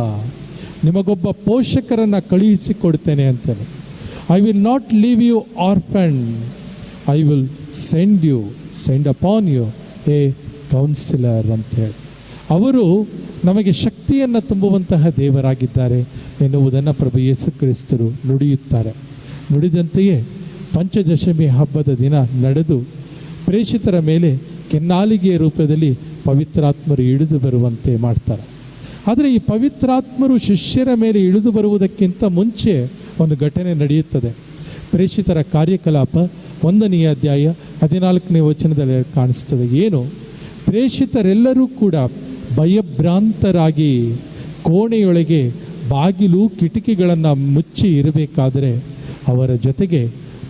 ನಿಮಗೊಬ್ಬ ಪೋಷಕರನ್ನು ಕಳುಹಿಸಿಕೊಡ್ತೇನೆ ಅಂತೇಳಿ. I will not leave you orphan, I will send upon you a counsellor ಅಂತೇಳಿ. ಅವರು ನಮಗೆ ಶಕ್ತಿಯನ್ನು ತುಂಬುವಂತಹ ದೇವರಾಗಿದ್ದಾರೆ ಎನ್ನುವುದನ್ನು ಪ್ರಭು ಯೇಸು ಕ್ರಿಸ್ತರು ನುಡಿಯುತ್ತಾರೆ. ನುಡಿದಂತೆಯೇ ಪಂಚದಶಮಿ ಹಬ್ಬದ ದಿನ ನಡೆದು ಪ್ರೇಷಿತರ ಮೇಲೆ ಕೆನ್ನಾಲಿಗೆಯ ರೂಪದಲ್ಲಿ ಪವಿತ್ರಾತ್ಮರು ಇಳಿದು ಬರುವಂತೆ ಮಾಡ್ತಾರೆ. ಆದರೆ ಈ ಪವಿತ್ರಾತ್ಮರು ಶಿಷ್ಯರ ಮೇಲೆ ಇಳಿದು ಬರುವುದಕ್ಕಿಂತ ಮುಂಚೆ ಒಂದು ಘಟನೆ ನಡೆಯುತ್ತದೆ. ಪ್ರೇಷಿತರ ಕಾರ್ಯಕಲಾಪ 1ನೇ ಅಧ್ಯಾಯ 14ನೇ ವಚನದಲ್ಲಿ ಕಾಣಿಸ್ತದೆ. ಏನು? ಪ್ರೇಷಿತರೆಲ್ಲರೂ ಕೂಡ ಭಯಭ್ರಾಂತರಾಗಿ ಕೋಣೆಯೊಳಗೆ ಬಾಗಿಲು ಕಿಟಕಿಗಳನ್ನು ಮುಚ್ಚಿ ಇರಬೇಕಾದರೆ ಅವರ ಜೊತೆಗೆ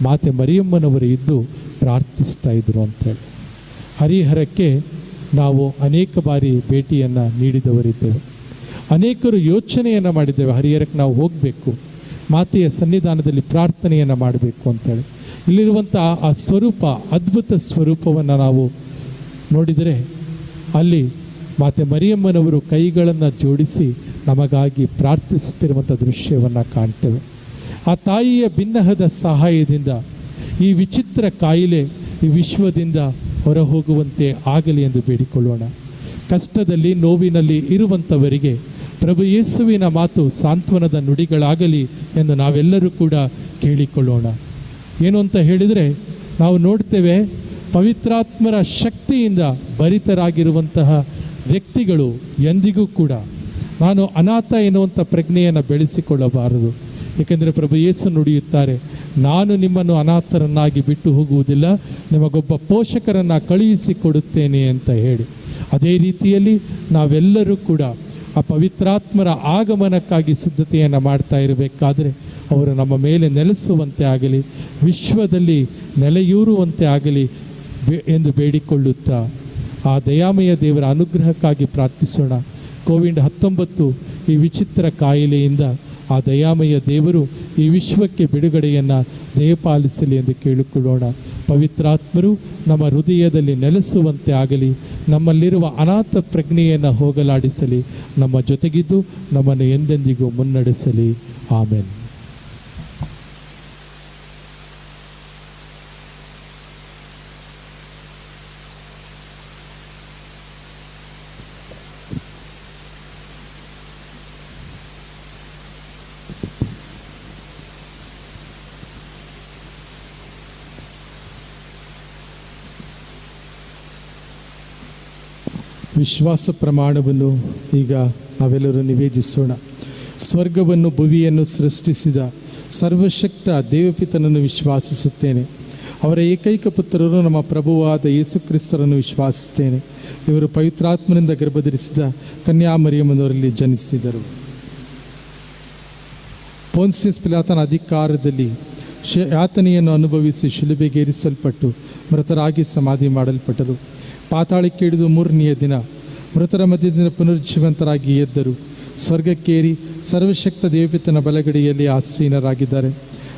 ಮಾತೆ ಮರಿಯಮ್ಮನವರು ಇದ್ದು ಪ್ರಾರ್ಥಿಸ್ತಾ ಇದ್ರು ಅಂತೇಳಿ. ಹರಿಹರಕ್ಕೆ ನಾವು ಅನೇಕ ಬಾರಿ ಭೇಟಿಯನ್ನು ನೀಡಿದವರಿದ್ದೇವೆ. ಅನೇಕರು ಯೋಚನೆಯನ್ನು ಮಾಡಿದ್ದೇವೆ, ಹರಿಹರಕ್ಕೆ ನಾವು ಹೋಗಬೇಕು, ಮಾತೆಯ ಸನ್ನಿಧಾನದಲ್ಲಿ ಪ್ರಾರ್ಥನೆಯನ್ನು ಮಾಡಬೇಕು ಅಂತೇಳಿ. ಇಲ್ಲಿರುವಂಥ ಆ ಸ್ವರೂಪ, ಅದ್ಭುತ ಸ್ವರೂಪವನ್ನು ನಾವು ನೋಡಿದರೆ ಅಲ್ಲಿ ಮಾತೆ ಮರಿಯಮ್ಮನವರು ಕೈಗಳನ್ನು ಜೋಡಿಸಿ ನಮಗಾಗಿ ಪ್ರಾರ್ಥಿಸುತ್ತಿರುವಂಥ ದೃಶ್ಯವನ್ನು ಕಾಣ್ತೇವೆ. ಆ ತಾಯಿಯ ಬಿನ್ನಹದ ಸಹಾಯದಿಂದ ಈ ವಿಚಿತ್ರ ಕಾಯಿಲೆ ಈ ವಿಶ್ವದಿಂದ ಹೊರ ಹೋಗುವಂತೆ ಆಗಲಿ ಎಂದು ಬೇಡಿಕೊಳ್ಳೋಣ. ಕಷ್ಟದಲ್ಲಿ, ನೋವಿನಲ್ಲಿ ಇರುವಂಥವರಿಗೆ ಪ್ರಭು ಯೇಸುವಿನ ಮಾತು ಸಾಂತ್ವನದ ನುಡಿಗಳಾಗಲಿ ಎಂದು ನಾವೆಲ್ಲರೂ ಕೂಡ ಕೇಳಿಕೊಳ್ಳೋಣ. ಏನು ಅಂತ ಹೇಳಿದರೆ, ನಾವು ನೋಡ್ತೇವೆ ಪವಿತ್ರಾತ್ಮರ ಶಕ್ತಿಯಿಂದ ಭರಿತರಾಗಿರುವಂತಹ ವ್ಯಕ್ತಿಗಳು ಎಂದಿಗೂ ಕೂಡ ನಾನು ಅನಾಥ ಎನ್ನುವಂಥ ಪ್ರಜ್ಞೆಯನ್ನು ಬೆಳೆಸಿಕೊಳ್ಳಬಾರದು. ಏಕೆಂದರೆ ಪ್ರಭು ಯೇಸು ನುಡಿಯುತ್ತಾರೆ, ನಾನು ನಿಮ್ಮನ್ನು ಅನಾಥರನ್ನಾಗಿ ಬಿಟ್ಟು ಹೋಗುವುದಿಲ್ಲ, ನಿಮಗೊಬ್ಬ ಪೋಷಕರನ್ನು ಕಳುಹಿಸಿಕೊಡುತ್ತೇನೆ ಅಂತ ಹೇಳಿ. ಅದೇ ರೀತಿಯಲ್ಲಿ ನಾವೆಲ್ಲರೂ ಕೂಡ ಆ ಪವಿತ್ರಾತ್ಮರ ಆಗಮನಕ್ಕಾಗಿ ಸಿದ್ಧತೆಯನ್ನು ಮಾಡ್ತಾ ಇರಬೇಕಾದರೆ ಅವರು ನಮ್ಮ ಮೇಲೆ ನೆಲೆಸುವಂತೆ ಆಗಲಿ, ವಿಶ್ವದಲ್ಲಿ ನೆಲೆಯೂರುವಂತೆ ಆಗಲಿ ಎಂದು ಬೇಡಿಕೊಳ್ಳುತ್ತಾ ಆ ದಯಾಮಯ ದೇವರ ಅನುಗ್ರಹಕ್ಕಾಗಿ ಪ್ರಾರ್ಥಿಸೋಣ. ಕೋವಿಡ್-19 ಈ ವಿಚಿತ್ರ ಕಾಯಿಲೆಯಿಂದ ಆ ದಯಾಮಯ ದೇವರು ಈ ವಿಶ್ವಕ್ಕೆ ಬಿಡುಗಡೆಯನ್ನು ದಯಪಾಲಿಸಲಿ ಎಂದು ಕೇಳಿಕೊಳ್ಳೋಣ. ಪವಿತ್ರಾತ್ಮರು ನಮ್ಮ ಹೃದಯದಲ್ಲಿ ನೆಲೆಸುವಂತೆ ಆಗಲಿ, ನಮ್ಮಲ್ಲಿರುವ ಅನಾಥ ಪ್ರಜ್ಞೆಯನ್ನು ಹೋಗಲಾಡಿಸಲಿ, ನಮ್ಮ ಜೊತೆಗಿದ್ದು ನಮ್ಮನ್ನು ಎಂದೆಂದಿಗೂ ಮುನ್ನಡೆಸಲಿ. ಆಮೆನ್. ವಿಶ್ವಾಸ ಪ್ರಮಾಣವನ್ನು ಈಗ ನಾವೆಲ್ಲರೂ ನಿವೇದಿಸೋಣ. ಸ್ವರ್ಗವನ್ನು ಭುವಿಯನ್ನು ಸೃಷ್ಟಿಸಿದ ಸರ್ವಶಕ್ತ ದೇವಪಿತನನ್ನು ವಿಶ್ವಾಸಿಸುತ್ತೇನೆ. ಅವರ ಏಕೈಕ ಪುತ್ರರು ನಮ್ಮ ಪ್ರಭುವಾದ ಯೇಸು ಕ್ರಿಸ್ತರನ್ನು ವಿಶ್ವಾಸಿಸುತ್ತೇನೆ. ಇವರು ಪವಿತ್ರಾತ್ಮನಿಂದ ಗರ್ಭಧರಿಸಿದ ಕನ್ಯಾಮರಿಯಮ್ಮನವರಲ್ಲಿ ಜನಿಸಿದರು. ಪೋನ್ಸಿಯಸ್ ಪಿಲಾತನ ಅಧಿಕಾರದಲ್ಲಿ ಯಾತನೆಯನ್ನು ಅನುಭವಿಸಿ ಶಿಲುಬೆಗೇರಿಸಲ್ಪಟ್ಟು ಮೃತರಾಗಿ ಸಮಾಧಿ ಮಾಡಲ್ಪಟ್ಟರು. ಪಾತಾಳಕ್ಕೆ ಇಳಿದು 3ನೆಯ ದಿನ ಮೃತರ ಮಧ್ಯದಿಂದ ಪುನರುಜ್ಜೀವಂತರಾಗಿ ಎದ್ದರು. ಸ್ವರ್ಗಕ್ಕೇರಿ ಸರ್ವಶಕ್ತ ದೇವಪಿತನ ಬಲಗಡೆಯಲ್ಲಿ ಆಸೀನರಾಗಿದ್ದಾರೆ.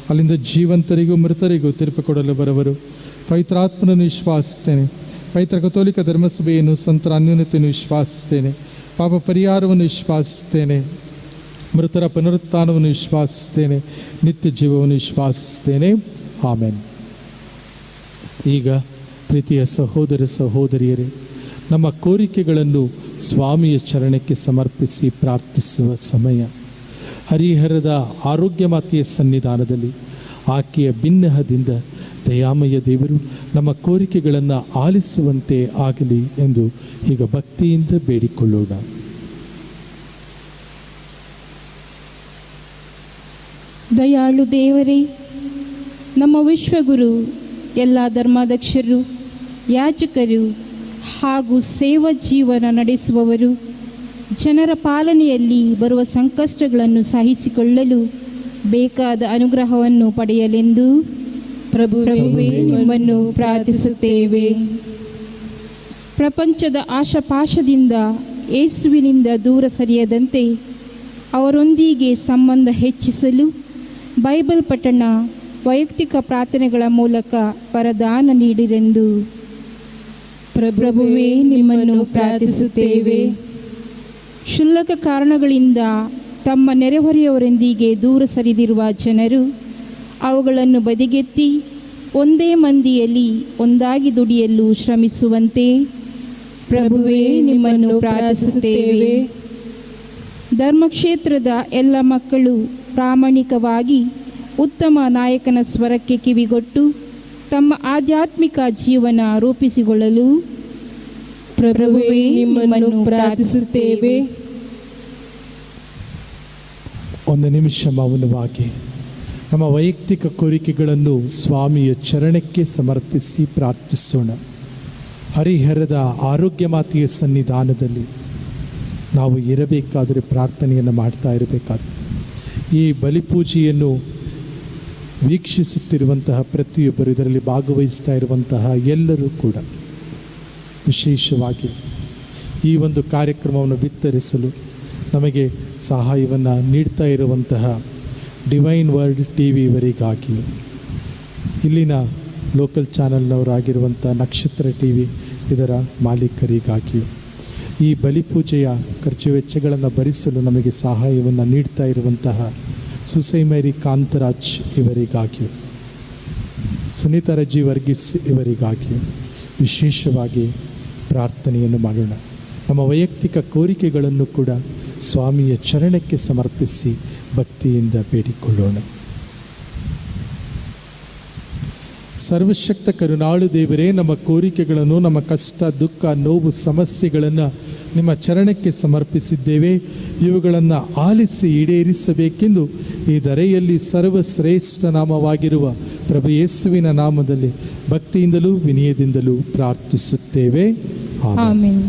ಅಲ್ಲಿಂದ ಜೀವಂತರಿಗೂ ಮೃತರಿಗೂ ತೀರ್ಪು ಕೊಡಲು ಬರುವರು. ಪವಿತ್ರಾತ್ಮನನ್ನು ವಿಶ್ವಾಸಿಸ್ತೇನೆ. ಪವಿತ್ರ ಕಥೋಲಿಕ ಧರ್ಮಸಭೆಯನ್ನು, ಸಂತರ ಅನ್ಯೋನ್ಯತೆಯನ್ನು ವಿಶ್ವಾಸಿಸ್ತೇನೆ. ಪಾಪ ಪರಿಹಾರವನ್ನು ವಿಶ್ವಾಸಿಸ್ತೇನೆ. ಮೃತರ ಪುನರುತ್ಥಾನವನ್ನು ವಿಶ್ವಾಸಿಸ್ತೇನೆ. ನಿತ್ಯ ಜೀವವನ್ನು ವಿಶ್ವಾಸಿಸ್ತೇನೆ. ಆಮೆನ್. ಈಗ ಪ್ರೀತಿಯ ಸಹೋದರ ಸಹೋದರಿಯರೇ, ನಮ್ಮ ಕೋರಿಕೆಗಳನ್ನು ಸ್ವಾಮಿಯ ಚರಣಕ್ಕೆ ಸಮರ್ಪಿಸಿ ಪ್ರಾರ್ಥಿಸುವ ಸಮಯ. ಹರಿಹರದ ಆರೋಗ್ಯ ಮಾತೆಯ ಸನ್ನಿಧಾನದಲ್ಲಿ ಆಕೆಯ ಬಿನ್ನಹದಿಂದ ದಯಾಮಯ ದೇವರು ನಮ್ಮ ಕೋರಿಕೆಗಳನ್ನು ಆಲಿಸುವಂತೆ ಆಗಲಿ ಎಂದು ಈಗ ಭಕ್ತಿಯಿಂದ ಬೇಡಿಕೊಳ್ಳೋಣ. ದಯಾಳು ದೇವರೇ, ನಮ್ಮ ವಿಶ್ವಗುರು, ಎಲ್ಲ ಧರ್ಮಾಧ್ಯಕ್ಷರು, ಯಾಜಕರು ಹಾಗೂ ಸೇವಾ ಜೀವನ ನಡೆಸುವವರು ಜನರ ಪಾಲನೆಯಲ್ಲಿ ಬರುವ ಸಂಕಷ್ಟಗಳನ್ನು ಸಹಿಸಿಕೊಳ್ಳಲು ಬೇಕಾದ ಅನುಗ್ರಹವನ್ನು ಪಡೆಯಲೆಂದು ಪ್ರಭುವೇ ನಿಮ್ಮನ್ನು ಪ್ರಾರ್ಥಿಸುತ್ತೇವೆ. ಪ್ರಪಂಚದ ಆಶಾಪಾಶದಿಂದ ಯೇಸುವಿನಿಂದ ದೂರ ಸರಿಯದಂತೆ ಅವರೊಂದಿಗೆ ಸಂಬಂಧ ಹೆಚ್ಚಿಸಲು ಬೈಬಲ್ ಪಠಣ, ವೈಯಕ್ತಿಕ ಪ್ರಾರ್ಥನೆಗಳ ಮೂಲಕ ವರದಾನ ನೀಡಿರೆಂದು ಪ್ರಭುವೇ ನಿಮ್ಮನ್ನು ಪ್ರಾರ್ಥಿಸುತ್ತೇವೆ. ಕ್ಷುಲ್ಲಕ ಕಾರಣಗಳಿಂದ ತಮ್ಮ ನೆರೆಹೊರೆಯವರೊಂದಿಗೆ ದೂರ ಸರಿದಿರುವ ಜನರು ಅವುಗಳನ್ನು ಬದಿಗೆತ್ತಿ ಒಂದೇ ಮಂದಿಯಲ್ಲಿ ಒಂದಾಗಿ ದುಡಿಯಲು ಶ್ರಮಿಸುವಂತೆ ಪ್ರಭುವೇ ನಿಮ್ಮನ್ನು ಪ್ರಾರ್ಥಿಸುತ್ತೇವೆ. ಧರ್ಮಕ್ಷೇತ್ರದ ಎಲ್ಲ ಮಕ್ಕಳು ಪ್ರಾಮಾಣಿಕವಾಗಿ ಉತ್ತಮ ನಾಯಕನ ಸ್ವರಕ್ಕೆ ಕಿವಿಗೊಟ್ಟು ತಮ್ಮ ಆಧ್ಯಾತ್ಮಿಕ ಜೀವನ ರೂಪಿಸಿಕೊಳ್ಳಲು ಪ್ರಭುವೇ ನಿಮ್ಮನ್ನು ಪ್ರಾರ್ಥಿಸುತ್ತೇವೆ. ಒಂದು ನಿಮಿಷ ಮೌನವಾಗಿ ನಮ್ಮ ವೈಯಕ್ತಿಕ ಕೋರಿಕೆಗಳನ್ನು ಸ್ವಾಮಿಯ ಚರಣಕ್ಕೆ ಸಮರ್ಪಿಸಿ ಪ್ರಾರ್ಥಿಸೋಣ. ಹರಿಹರದ ಆರೋಗ್ಯ ಮಾತೆಯ ಸನ್ನಿಧಾನದಲ್ಲಿ ನಾವು ಇರಬೇಕಾದರೆ ಪ್ರಾರ್ಥನೆಯನ್ನು ಮಾಡ್ತಾ ಇರಬೇಕಾದ್ರೆ ಈ ಬಲಿಪೂಜೆಯನ್ನು ವೀಕ್ಷಿಸುತ್ತಿರುವಂತಹ ಪ್ರತಿಯೊಬ್ಬರು, ಇದರಲ್ಲಿ ಭಾಗವಹಿಸ್ತಾ ಇರುವಂತಹ ಎಲ್ಲರೂ ಕೂಡ ವಿಶೇಷವಾಗಿ ಈ ಒಂದು ಕಾರ್ಯಕ್ರಮವನ್ನು ವಿಸ್ತರಿಸಲು ನಮಗೆ ಸಹಾಯವನ್ನು ನೀಡ್ತಾ ಇರುವಂತಹ ಡಿವೈನ್ ವರ್ಲ್ಡ್ TV ಇವರಿಗಾಗಿಯೂ, ಇಲ್ಲಿನ ಲೋಕಲ್ ಚಾನಲ್ನವರಾಗಿರುವಂಥ ನಕ್ಷತ್ರ TV ಇದರ ಮಾಲೀಕರಿಗಾಗಿಯೂ, ಈ ಬಲಿಪೂಜೆಯ ಖರ್ಚು ವೆಚ್ಚಗಳನ್ನು ಭರಿಸಲು ನಮಗೆ ಸಹಾಯವನ್ನು ನೀಡ್ತಾ ಇರುವಂತಹ ಸುಸೈಮೇರಿ ಕಾಂತರಾಜ್ ಇವರಿಗಾಗಿಯೂ, ಸುನೀತಾ ರಜ್ಜಿ ವರ್ಗೀಸ್ ಇವರಿಗಾಗಿಯೂ ವಿಶೇಷವಾಗಿ ಪ್ರಾರ್ಥನೆಯನ್ನು ಮಾಡೋಣ. ನಮ್ಮ ವೈಯಕ್ತಿಕ ಕೋರಿಕೆಗಳನ್ನು ಕೂಡ ಸ್ವಾಮಿಯ ಚರಣಕ್ಕೆ ಸಮರ್ಪಿಸಿ ಭಕ್ತಿಯಿಂದ ಬೇಡಿಕೊಳ್ಳೋಣ. ಸರ್ವಶಕ್ತ ಕರುಣಾಳು ದೇವರೇ, ನಮ್ಮ ಕೋರಿಕೆಗಳನ್ನು, ನಮ್ಮ ಕಷ್ಟ, ದುಃಖ, ನೋವು, ಸಮಸ್ಯೆಗಳನ್ನು ನಿಮ್ಮ ಚರಣಕ್ಕೆ ಸಮರ್ಪಿಸಿದ್ದೇವೆ. ಇವುಗಳನ್ನು ಆಲಿಸಿ ಈಡೇರಿಸಬೇಕೆಂದು ಈ ಧರೆಯಲ್ಲಿ ಸರ್ವಶ್ರೇಷ್ಠ ನಾಮವಾಗಿರುವ ಪ್ರಭು ಯೇಸುವಿನ ನಾಮದಲ್ಲಿ ಭಕ್ತಿಯಿಂದಲೂ ವಿನಯದಿಂದಲೂ ಪ್ರಾರ್ಥಿಸುತ್ತೇವೆ. ಆಮೆನ್.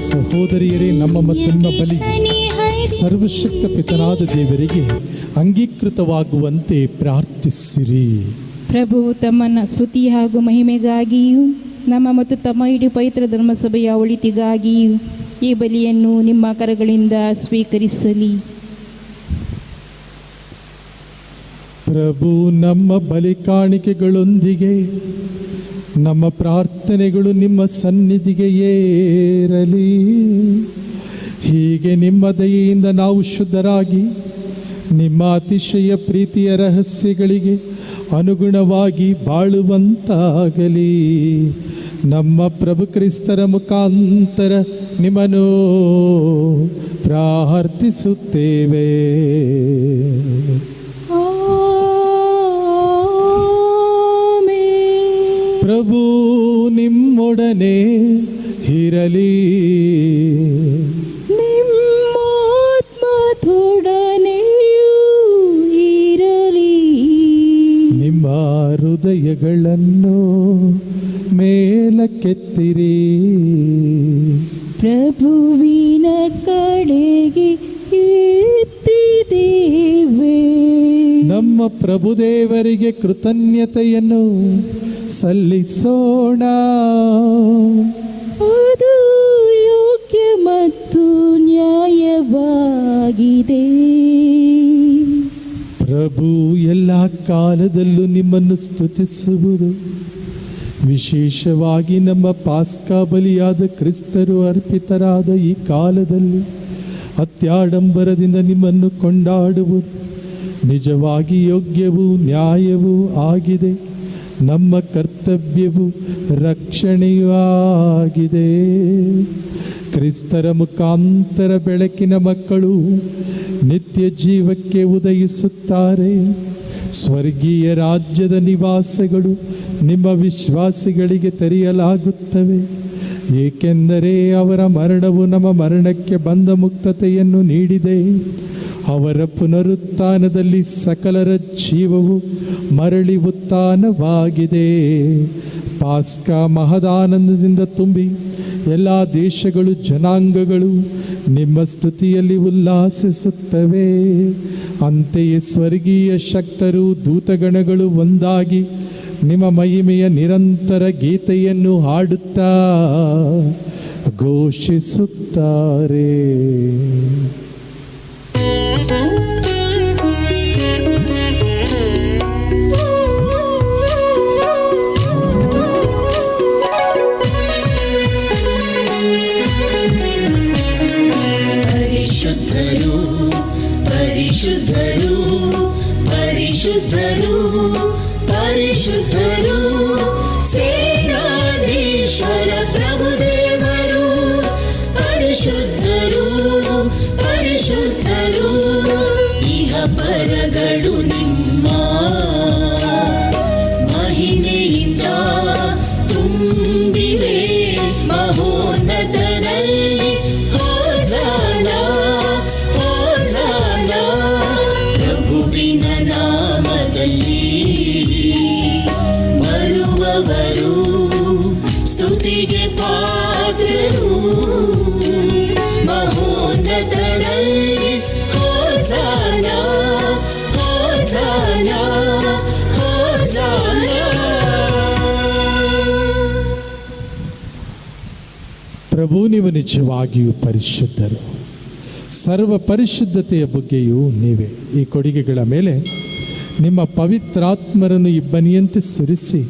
ಸಹೋದರಿಯರೇ, ನಮ್ಮ ಮತ್ತು ನಿಮ್ಮ ಬಲಿ ಸರ್ವಶಕ್ತ ಪಿತನಾದ ದೇವರಿಗೆ ಅಂಗೀಕೃತವಾಗುವಂತೆ ಪ್ರಾರ್ಥಿಸಿರಿ. ಪ್ರಭು ತಮ್ಮ ಸ್ತುತಿ ಹಾಗೂ ಮಹಿಮೆಗಾಗಿಯೂ ನಮ್ಮ ಮತ್ತು ತಮ್ಮ ಇಡೀ ಪವಿತ್ರ ಧರ್ಮಸಭೆಯ ಒಳಿತಿಗಾಗಿಯೂ ಈ ಬಲಿಯನ್ನು ನಿಮ್ಮ ಕರಗಳಿಂದ ಸ್ವೀಕರಿಸಲಿ. ಪ್ರಭು ನಮ್ಮ ಬಲಿ ಕಾಣಿಕೆಗಳೊಂದಿಗೆ ನಮ್ಮ ಪ್ರಾರ್ಥನೆಗಳು ನಿಮ್ಮ ಸನ್ನಿಧಿಗೆ ಏರಲಿ. ಹೀಗೆ ನಿಮ್ಮ ದಯೆಯಿಂದ ನಾವು ಶುದ್ಧರಾಗಿ ನಿಮ್ಮ ಅತಿಶಯ ಪ್ರೀತಿಯ ರಹಸ್ಯಗಳಿಗೆ ಅನುಗುಣವಾಗಿ ಬಾಳುವಂತಾಗಲಿ. ನಮ್ಮ ಪ್ರಭು ಕ್ರಿಸ್ತರ ಮುಖಾಂತರ ನಿಮ್ಮನ್ನು ಪ್ರಾರ್ಥಿಸುತ್ತೇವೆ. ಪ್ರಭು ನಿಮ್ಮೊಡನೆ ಇರಲಿ. ನಿಮ್ಮ ಹೃದಯಗಳನ್ನು ಮೇಲಕ್ಕೆತ್ತಿರಿ. ಪ್ರಭುವಿನ ಕಡೆಗೆ ಎತ್ತಿದ್ದೇವೆ. ನಮ್ಮ ಪ್ರಭುದೇವರಿಗೆ ಕೃತಜ್ಞತೆಯನ್ನು ಸಲ್ಲಿಸೋಣ. ಅದು ಯೋಗ್ಯ ಮತ್ತು ನ್ಯಾಯವಾಗಿದೆ. ಪ್ರಭು ಎಲ್ಲ ಕಾಲದಲ್ಲೂ ನಿಮ್ಮನ್ನು ಸ್ತುತಿಸುವುದು, ವಿಶೇಷವಾಗಿ ನಮ್ಮ ಪಾಸ್ಕಾ ಬಲಿಯಾದ ಕ್ರಿಸ್ತರು ಅರ್ಪಿತರಾದ ಈ ಕಾಲದಲ್ಲಿ ಅತ್ಯಾಡಂಬರದಿಂದ ನಿಮ್ಮನ್ನು ಕೊಂಡಾಡುವುದು ನಿಜವಾಗಿ ಯೋಗ್ಯವೂ ನ್ಯಾಯವೂ ಆಗಿದೆ. ನಮ್ಮ ಕರ್ತವ್ಯವೂ ರಕ್ಷಣೆಯೂ ಆಗಿದೆ. ಕ್ರಿಸ್ತರ ಮುಖಾಂತರ ಬೆಳಕಿನ ಮಕ್ಕಳು ನಿತ್ಯ ಜೀವಕ್ಕೆ ಉದಯಿಸುತ್ತಾರೆ. ಸ್ವರ್ಗೀಯ ರಾಜ್ಯದ ನಿವಾಸಗಳು ನಿಮ್ಮ ವಿಶ್ವಾಸಿಗಳಿಗೆ ತೆರೆಯಲಾಗುತ್ತವೆ. ಏಕೆಂದರೆ ಅವರ ಮರಣವು ನಮ್ಮ ಮರಣಕ್ಕೆ ಬಂಧ ಮುಕ್ತತೆಯನ್ನು ನೀಡಿದೆ. ಅವರ ಪುನರುತ್ಥಾನದಲ್ಲಿ ಸಕಲರ ಜೀವವು ಮರಳಿ ಉತ್ಥಾನವಾಗಿದೆ. ಪಾಸ್ಕಾ ಮಹದಾನಂದದಿಂದ ತುಂಬಿ ಎಲ್ಲ ದೇಶಗಳು ಜನಾಂಗಗಳು ನಿಮ್ಮ ಸ್ತುತಿಯಲ್ಲಿ ಉಲ್ಲಾಸಿಸುತ್ತವೆ. ಅಂತೆಯೇ ಸ್ವರ್ಗೀಯ ಶಕ್ತರು ದೂತಗಣಗಳು ಒಂದಾಗಿ ನಿಮ್ಮ ಮಹಿಮೆಯ ನಿರಂತರ ಗೀತೆಯನ್ನು ಹಾಡುತ್ತಾ ಘೋಷಿಸುತ್ತಾರೆ. ಪರಿಶುದ್ಧರು ಪರಿಶುದ್ಧರು ಪರಿಶುದ್ಧರು ಸೇನಾಧೀಶ್ವರ ಪ್ರಭುದೇವರು. ಪರಿಶುದ್ಧರು ಪರಿಶುದ್ಧರು ಇಹ ಪರಗಳು ನಿಮ್ಮ ಮಹಿಮೆಯಿಂದ ತುಂಬಿವೆ. ಮಹೋನ್ನತದಲ್ಲಿ ಹೋಸಾನ ಹೋಸಾನ. ಪ್ರಭುವಿನ ನಾಮದಲ್ಲಿ ಬರುವವರು ಸ್ತುತಿಗೆ ಪಾತ್ರರು. ಮಹೋನ್ನತದಲ್ಲಿ ಹೋಸಾನ ಹೋಸಾನ ಹೋಸಾನ. ಪ್ರಭು ನೀವು ನಿಜವಾಗಿಯೂ ಪರಿಶುದ್ಧರು. ಸರ್ವ ಪರಿಶುದ್ಧತೆಯ ಬಗ್ಗೆಯೂ ನೀವೇ. ಈ ಕೊಡುಗೆಗಳ ಮೇಲೆ ನಿಮ್ಮ ಪವಿತ್ರಾತ್ಮರನ್ನು ಇಬ್ಬನಿಯಂತೆ ಸುರಿಸಿ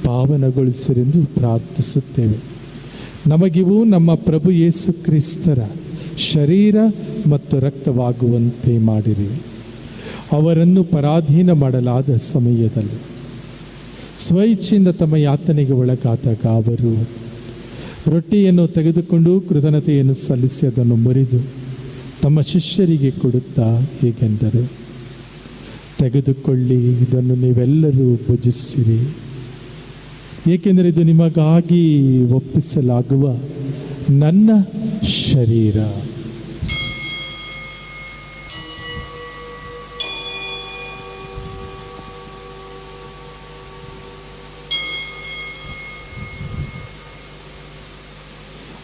ಪಾವನಗೊಳಿಸಿರೆಂದು ಪ್ರಾರ್ಥಿಸುತ್ತೇವೆ. ನಮಗಿವು ನಮ್ಮ ಪ್ರಭು ಯೇಸು ಕ್ರಿಸ್ತರ ಶರೀರ ಮತ್ತು ರಕ್ತವಾಗುವಂತೆ ಮಾಡಿರಿ. ಅವರನ್ನು ಪರಾಧೀನ ಮಾಡಲಾದ ಸಮಯದಲ್ಲಿ ಸ್ವಇಚ್ಛೆಯಿಂದ ತಮ್ಮ ಯಾತನೆಗೆ ಒಳಗಾದಾಗ ಅವರು ರೊಟ್ಟಿಯನ್ನು ತೆಗೆದುಕೊಂಡು ಕೃತಜ್ಞತೆಯನ್ನು ಸಲ್ಲಿಸಿ ಅದನ್ನು ಮುರಿದು ತಮ್ಮ ಶಿಷ್ಯರಿಗೆ ಕೊಡುತ್ತಾ ಹೀಗೆಂದರು, ತೆಗೆದುಕೊಳ್ಳಿ, ಇದನ್ನು ನೀವೆಲ್ಲರೂ ಭುಜಿಸಿರಿ. ಏಕೆಂದರೆ ಇದು ನಿಮಗಾಗಿ ಒಪ್ಪಿಸಲಾಗುವ ನನ್ನ ಶರೀರ.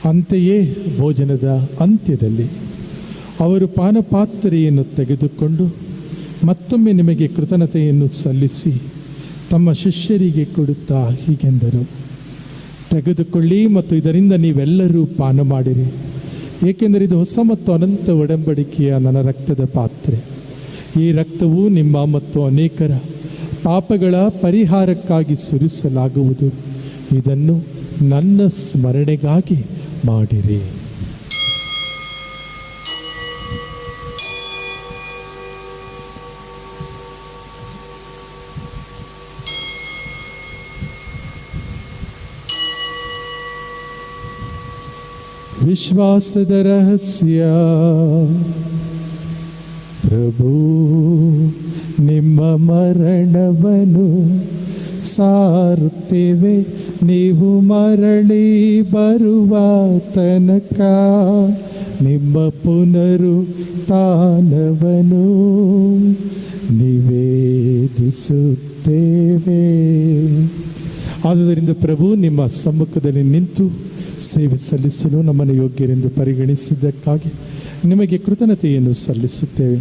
ಅಂತೆಯೇ ಭೋಜನದ ಅಂತ್ಯದಲ್ಲಿ ಅವರು ಪಾನಪಾತ್ರೆಯನ್ನು ತೆಗೆದುಕೊಂಡು ಮತ್ತೊಮ್ಮೆ ನಿಮಗೆ ಕೃತಜ್ಞತೆಯನ್ನು ಸಲ್ಲಿಸಿ ತಮ್ಮ ಶಿಷ್ಯರಿಗೆ ಕೊಡುತ್ತಾ ಹೀಗೆಂದರು, ತೆಗೆದುಕೊಳ್ಳಿ ಮತ್ತು ಇದರಿಂದ ನೀವೆಲ್ಲರೂ ಪಾನ ಮಾಡಿರಿ. ಏಕೆಂದರೆ ಇದು ಹೊಸ ಮತ್ತು ಅನಂತ ಒಡಂಬಡಿಕೆಯ ನನ್ನ ರಕ್ತದ ಪಾತ್ರೆ. ಈ ರಕ್ತವು ನಿಮ್ಮ ಮತ್ತು ಅನೇಕರ ಪಾಪಗಳ ಪರಿಹಾರಕ್ಕಾಗಿ ಸುರಿಸಲಾಗುವುದು. ಇದನ್ನು ನನ್ನ ಸ್ಮರಣೆಗಾಗಿ ಮಾಡಿರಿ. ವಿಶ್ವಾಸದ ರಹಸ್ಯ. ಪ್ರಭು ನಿಮ್ಮ ಮರಣವನ್ನು ಸಾರುತ್ತೇವೆ, ನೀವು ಮರಳಿ ಬರುವ ತನಕ ನಿಮ್ಮ ಪುನರುತ್ಥಾನವನ್ನು ನಿವೇದಿಸುತ್ತೇವೆ. ಆದುದರಿಂದ ಪ್ರಭು ನಿಮ್ಮ ಸಮ್ಮುಖದಲ್ಲಿ ನಿಂತು ಸೇವೆ ಸಲ್ಲಿಸಲು ನಮ್ಮನ್ನು ಯೋಗ್ಯರೆಂದು ಪರಿಗಣಿಸಿದ್ದಕ್ಕಾಗಿ ನಿಮಗೆ ಕೃತಜ್ಞತೆಯನ್ನು ಸಲ್ಲಿಸುತ್ತೇವೆ.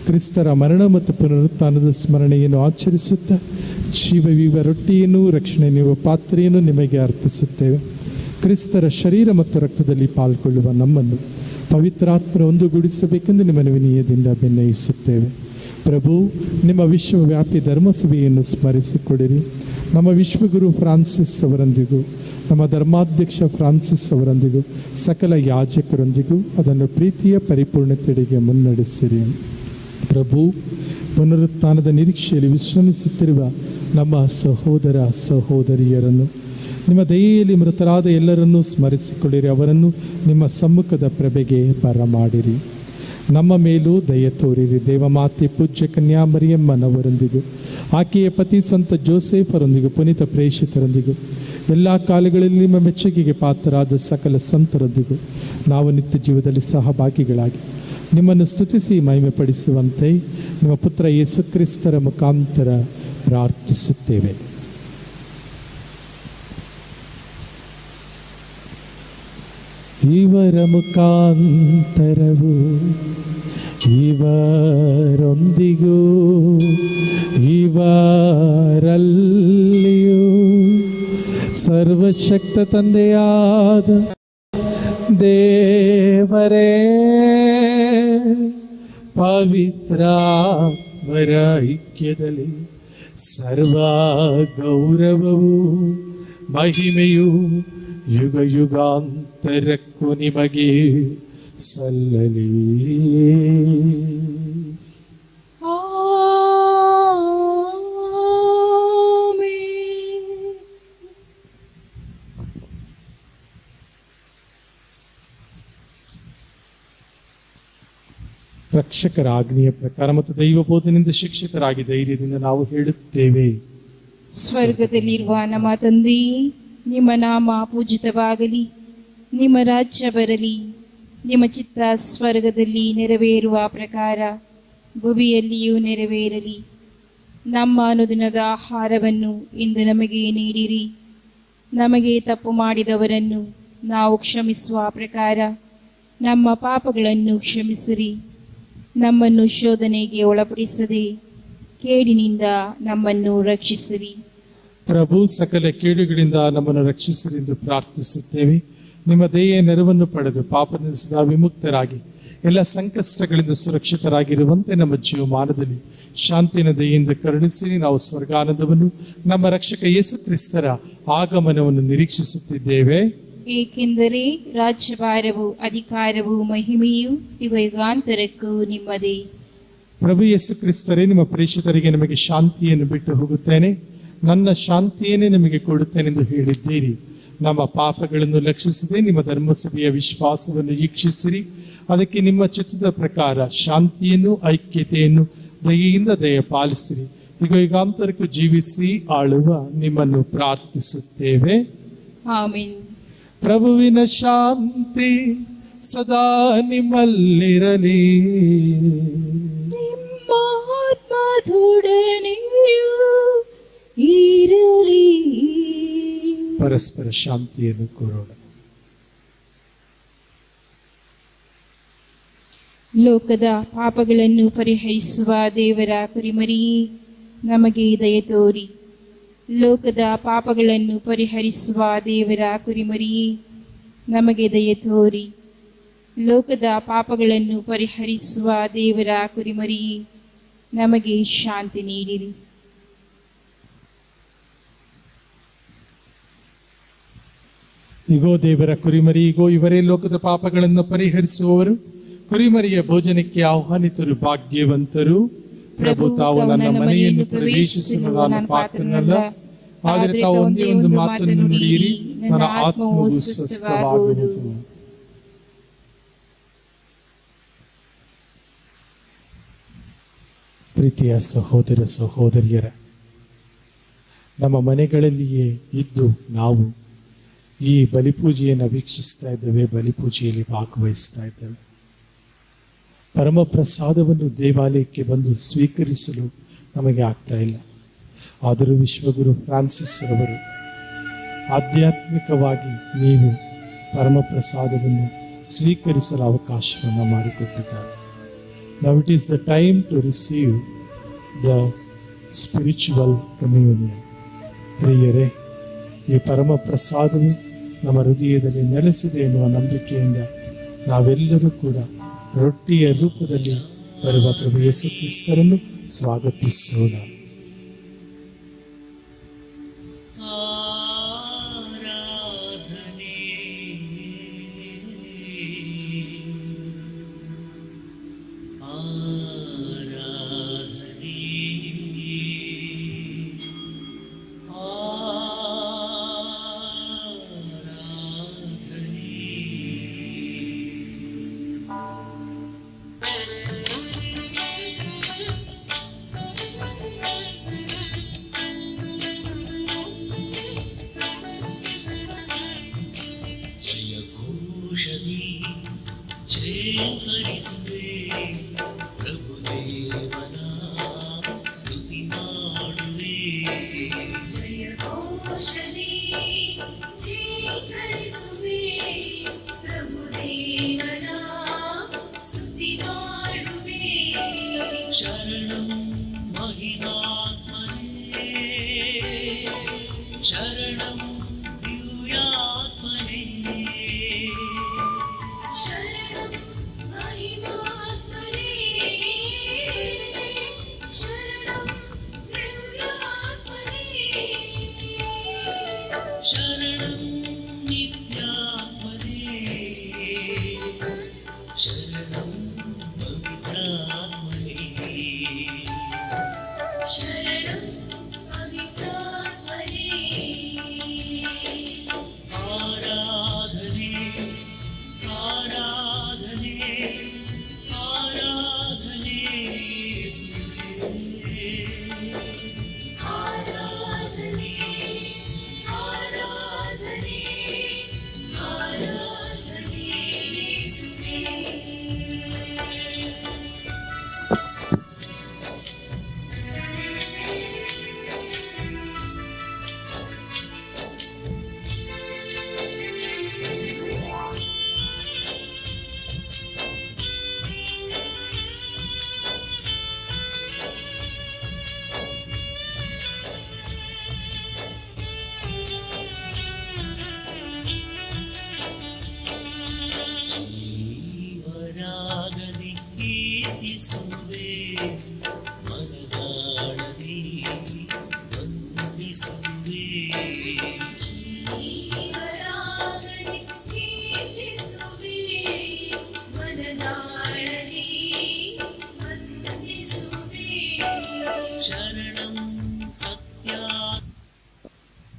ಕ್ರಿಸ್ತರ ಮರಣ ಮತ್ತು ಪುನರುತ್ಥಾನದ ಸ್ಮರಣೆಯನ್ನು ಆಚರಿಸುತ್ತಾ ಜೀವವಿವ ರೊಟ್ಟಿಯನ್ನು ರಕ್ಷಣೆ ನೀಡುವ ಪಾತ್ರೆಯನ್ನು ನಿಮಗೆ ಅರ್ಪಿಸುತ್ತೇವೆ. ಕ್ರಿಸ್ತರ ಶರೀರ ಮತ್ತು ರಕ್ತದಲ್ಲಿ ಪಾಲ್ಗೊಳ್ಳುವ ನಮ್ಮನ್ನು ಪವಿತ್ರಾತ್ಮರ ಒಂದುಗೂಡಿಸಬೇಕೆಂದು ನಿಮ್ಮನ್ನು ವಿನಯದಿಂದ ಬೆನ್ನಯಿಸುತ್ತೇವೆ. ಪ್ರಭು, ನಿಮ್ಮ ವಿಶ್ವವ್ಯಾಪಿ ಧರ್ಮಸಭೆಯನ್ನು ಸ್ಮರಿಸಿಕೊಡಿರಿ. ನಮ್ಮ ವಿಶ್ವಗುರು ಫ್ರಾನ್ಸಿಸ್ ಅವರೊಂದಿಗೂ ನಮ್ಮ ಧರ್ಮಾಧ್ಯಕ್ಷ ಫ್ರಾನ್ಸಿಸ್ ಅವರೊಂದಿಗೂ ಸಕಲ ಯಾಜಕರೊಂದಿಗೂ ಅದನ್ನು ಪ್ರೀತಿಯ ಪರಿಪೂರ್ಣತೆಡೆಗೆ ಮುನ್ನಡೆಸಿರಿ. ಪ್ರಭು, ಪುನರುತ್ಥಾನದ ನಿರೀಕ್ಷೆಯಲ್ಲಿ ವಿಶ್ರಮಿಸುತ್ತಿರುವ ನಮ್ಮ ಸಹೋದರ ಸಹೋದರಿಯರನ್ನು ನಿಮ್ಮ ದಯೆಯಲ್ಲಿ ಮೃತರಾದ ಎಲ್ಲರನ್ನೂ ಸ್ಮರಿಸಿಕೊಳ್ಳಿರಿ. ಅವರನ್ನು ನಿಮ್ಮ ಸಮ್ಮುಖದ ಪ್ರಭೆಗೆ ಬರಮಾಡಿರಿ. ನಮ್ಮ ಮೇಲೂ ದಯೆ ತೋರಿರಿ. ದೇವಮಾತೆ ಪೂಜ್ಯ ಕನ್ಯಾ ಮರಿಯಮ್ಮನವರೊಂದಿಗೂ ಆಕೆಯ ಪತಿ ಸಂತ ಜೋಸೆಫರೊಂದಿಗೂ ಪುನೀತ ಪ್ರೇಷಿತರೊಂದಿಗೂ ಎಲ್ಲ ಕಾಲಗಳಲ್ಲಿ ನಿಮ್ಮ ಮೆಚ್ಚುಗೆಗೆ ಪಾತ್ರರಾದ ಸಕಲ ಸಂತರೊಂದಿಗೂ ನಾವು ನಿತ್ಯ ಜೀವದಲ್ಲಿ ಸಹಭಾಗಿಗಳಾಗಿ ನಿಮ್ಮನ್ನು ಸ್ತುತಿಸಿ ಮಹಿಮೆ ಪಡಿಸುವಂತೆ ನಿಮ್ಮ ಪುತ್ರ ಯೇಸು ಕ್ರಿಸ್ತರ ಮುಖಾಂತರ ಪ್ರಾರ್ಥಿಸುತ್ತೇವೆ. ಇವರ ಮುಖಾಂತರವು ಇವರೊಂದಿಗೂ ಇವರಲ್ಲಿಯೂ ಸರ್ವಶಕ್ತ ತಂದೆಯಾದ ದೇವರೇ, ಪವಿತ್ರಾತ್ಮರ ಐಕ್ಯದಲ್ಲಿ ಸರ್ವ ಗೌರವವು ಮಹಿಮೆಯು ಯುಗ ಯುಗಾಂತರಕ್ಕೂ ನಿಮಗೆ ಸಲ್ಲಲಿ. ರಕ್ಷಕರ ಆಜ್ಞೆಯ ಪ್ರಕಾರ ಮತ್ತು ದೈವ ಬೋಧನೆಯಿಂದ ಶಿಕ್ಷಿತರಾಗಿ ಧೈರ್ಯದಿಂದ ನಾವು ಹೇಳುತ್ತೇವೆ. ಸ್ವರ್ಗದಲ್ಲಿರುವ ನಮ್ಮ ತಂದೆಯೇ, ನಿಮ್ಮ ನಾಮ ಪೂಜಿತವಾಗಲಿ, ನಿಮ್ಮ ರಾಜ್ಯ ಬರಲಿ, ನಿಮ್ಮ ಚಿತ್ತ ಸ್ವರ್ಗದಲ್ಲಿ ನೆರವೇರುವ ಪ್ರಕಾರ ಭುವಿಯಲ್ಲಿಯೂ ನೆರವೇರಲಿ. ನಮ್ಮ ಅನುದಿನದ ಆಹಾರವನ್ನು ಇಂದು ನಮಗೆ ನೀಡಿರಿ. ನಮಗೆ ತಪ್ಪು ಮಾಡಿದವರನ್ನು ನಾವು ಕ್ಷಮಿಸುವ ಪ್ರಕಾರ ನಮ್ಮ ಪಾಪಗಳನ್ನು ಕ್ಷಮಿಸಿರಿ. ನಮ್ಮನ್ನು ಶೋಧನೆಗೆ ಒಳಪಡಿಸದೆ ಕೇಡಿನಿಂದ ನಮ್ಮನ್ನು ರಕ್ಷಿಸಿರಿ. ಪ್ರಭು, ಸಕಲ ಕೇಡುಗಳಿಂದ ನಮ್ಮನ್ನು ರಕ್ಷಿಸಿರಿ ಎಂದು ಪ್ರಾರ್ಥಿಸುತ್ತೇವೆ. ನಿಮ್ಮ ದಯೆಯ ನೆರವನ್ನು ಪಡೆದು ಪಾಪದಿಂದ ಸದಾ ವಿಮುಕ್ತರಾಗಿ ಎಲ್ಲ ಸಂಕಷ್ಟಗಳಿಂದ ಸುರಕ್ಷಿತರಾಗಿರುವಂತೆ ನಮ್ಮ ಜೀವಮಾನದಲ್ಲಿ ಶಾಂತಿಯ ದಯೆಯಿಂದ ಕರುಣಿಸಿ ನಾವು ಸ್ವರ್ಗಾನಂದವನ್ನು ನಮ್ಮ ರಕ್ಷಕ ಯೇಸು ಕ್ರಿಸ್ತರ ಆಗಮನವನ್ನು ನಿರೀಕ್ಷಿಸುತ್ತಿದ್ದೇವೆ. ಏಕೆಂದರೆ ರಾಜ್ಯಭಾರವು, ಅಧಿಕಾರವು, ಮಹಿಮೆಯು ಯುಗ ಯುಗಾಂತರಕ್ಕೂ ನಿಮ್ಮದೇ. ಪ್ರಭು ಯೇಸು ಕ್ರಿಸ್ತರೇ, ನಿಮ್ಮ ಪ್ರೇಷಿತರಿಗೆ ನಿಮಗೆ ಶಾಂತಿಯನ್ನು ಬಿಟ್ಟು ಹೋಗುತ್ತೇನೆ, ನನ್ನ ಶಾಂತಿಯನ್ನೇ ನಿಮಗೆ ಕೊಡುತ್ತೇನೆಂದು ಹೇಳಿದ್ದೀರಿ. ನಮ್ಮ ಪಾಪಗಳನ್ನು ಲಕ್ಷಿಸದೆ ನಿಮ್ಮ ಧರ್ಮಸಭೆಯ ವಿಶ್ವಾಸವನ್ನು ವೀಕ್ಷಿಸಿರಿ. ಅದಕ್ಕೆ ನಿಮ್ಮ ಚಿತ್ತದ ಪ್ರಕಾರ ಶಾಂತಿಯನ್ನು, ಐಕ್ಯತೆಯನ್ನು ದಯೆಯಿಂದ ದಯ ಪಾಲಿಸಿರಿ. ಯುಗ ಯುಗಾಂತರಕ್ಕೂ ಜೀವಿಸಿ ಆಳುವ ನಿಮ್ಮನ್ನು ಪ್ರಾರ್ಥಿಸುತ್ತೇವೆ. ಆಮೆನ್. ಪ್ರಭುವಿನ ಶಾಂತಿ ಸದಾ ನಿಮ್ಮಲ್ಲಿರಲಿ. ನಿಮ್ಮ ಆತ್ಮದೊಡನೆಯೂ ಇರಲಿ. ಪರಸ್ಪರ ಶಾಂತಿಯನ್ನು ಕೋರೋಣ. ಲೋಕದ ಪಾಪಗಳನ್ನು ಪರಿಹರಿಸುವ ದೇವರ ಕುರಿಮರಿಯೇ, ನಮಗೆ ದಯೆ ತೋರಿ. ಲೋಕದ ಪಾಪಗಳನ್ನು ಪರಿಹರಿಸುವ ದೇವರ ಕುರಿಮರಿಯೇ, ನಮಗೆ ದಯೆ ತೋರಿ. ಲೋಕದ ಪಾಪಗಳನ್ನು ಪರಿಹರಿಸುವ ದೇವರ ಕುರಿಮರಿಯೇ, ನಮಗೆ ಶಾಂತಿ ನೀಡಿರಿ. ಇಗೋ ದೇವರ ಕುರಿಮರಿ, ಇಗೋ ಇವರೇ ಲೋಕದ ಪಾಪಗಳನ್ನು ಪರಿಹರಿಸುವವರು. ಕುರಿಮರಿಯ ಭೋಜನಕ್ಕೆ ಆಹ್ವಾನಿತರು ಭಾಗ್ಯವಂತರು. ಪ್ರಭು, ತಾವು ನನ್ನ ಮನೆಯನ್ನು ಪ್ರವೇಶಿಸಲು ನಾನು ಪಾತ್ರನಲ್ಲ, ಆದರೆ ತಾವು ಒಂದೇ ಒಂದು ಮಾತನ್ನು ನುಡಿಯಿರಿ, ನನ್ನ ಆತ್ಮವು ಸ್ವಸ್ಥವಾಗುವುದು. ಪ್ರೀತಿಯ ಸಹೋದರ ಸಹೋದರಿಯರ, ನಮ್ಮ ಮನೆಗಳಲ್ಲಿಯೇ ಇದ್ದು ನಾವು ಈ ಬಲಿಪೂಜೆಯನ್ನು ವೀಕ್ಷಿಸ್ತಾ ಇದ್ದೇವೆ, ಬಲಿಪೂಜೆಯಲ್ಲಿ ಭಾಗವಹಿಸ್ತಾ ಇದ್ದೇವೆ. ಪರಮ ಪ್ರಸಾದವನ್ನು ದೇವಾಲಯಕ್ಕೆ ಬಂದು ಸ್ವೀಕರಿಸಲು ನಮಗೆ ಆಗ್ತಾ ಇಲ್ಲ. ಆದರೂ ವಿಶ್ವಗುರು ಫ್ರಾನ್ಸಿಸ್ ರವರು ಆಧ್ಯಾತ್ಮಿಕವಾಗಿ ನೀವು ಪರಮ ಪ್ರಸಾದವನ್ನು ಸ್ವೀಕರಿಸಲು ಅವಕಾಶವನ್ನು ಮಾಡಿಕೊಟ್ಟಿದ್ದಾರೆ. Now it is the time to receive the spiritual communion. ಪ್ರಿಯರೇ, ಈ ಪರಮ ಪ್ರಸಾದವು ನಮ್ಮ ಹೃದಯದಲ್ಲಿ ನೆಲೆಸಿದೆ ಎನ್ನುವ ನಂಬಿಕೆಯಿಂದ ನಾವೆಲ್ಲರೂ ಕೂಡ ರೊಟ್ಟಿಯ ರೂಪದಲ್ಲಿ ಬರುವ ಪ್ರಭು ಯೇಸು ಕ್ರಿಸ್ತರನ್ನು ಸ್ವಾಗತಿಸೋಣ.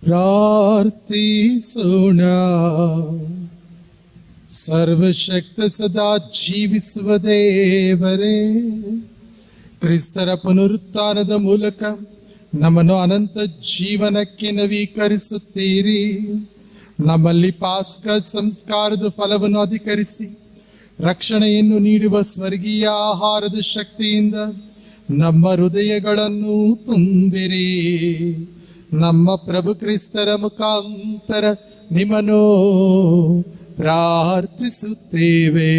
ಪ್ರಾರ್ಥಿಸೋಣ. ಸರ್ವಶಕ್ತ ಸದಾ ಜೀವಿಸುವ ದೇವರೇ, ಕ್ರಿಸ್ತರ ಪುನರುತ್ಥಾನದ ಮೂಲಕ ನಮ್ಮನ್ನು ಅನಂತ ಜೀವನಕ್ಕೆ ನವೀಕರಿಸುತ್ತೀರಿ. ನಮ್ಮಲ್ಲಿ ಪಾಸ್ಕ ಸಂಸ್ಕಾರದ ಫಲವನ್ನು ಅಧಿಕರಿಸಿ ರಕ್ಷಣೆಯನ್ನು ನೀಡುವ ಸ್ವರ್ಗೀಯ ಆಹಾರದ ಶಕ್ತಿಯಿಂದ ನಮ್ಮ ಹೃದಯಗಳನ್ನು ತುಂಬಿರಿ. ನಮ್ಮ ಪ್ರಭು ಕ್ರಿಸ್ತರ ಮುಖಾಂತರ ನಿಮ್ಮನ್ನು ಪ್ರಾರ್ಥಿಸುತ್ತೇವೆ.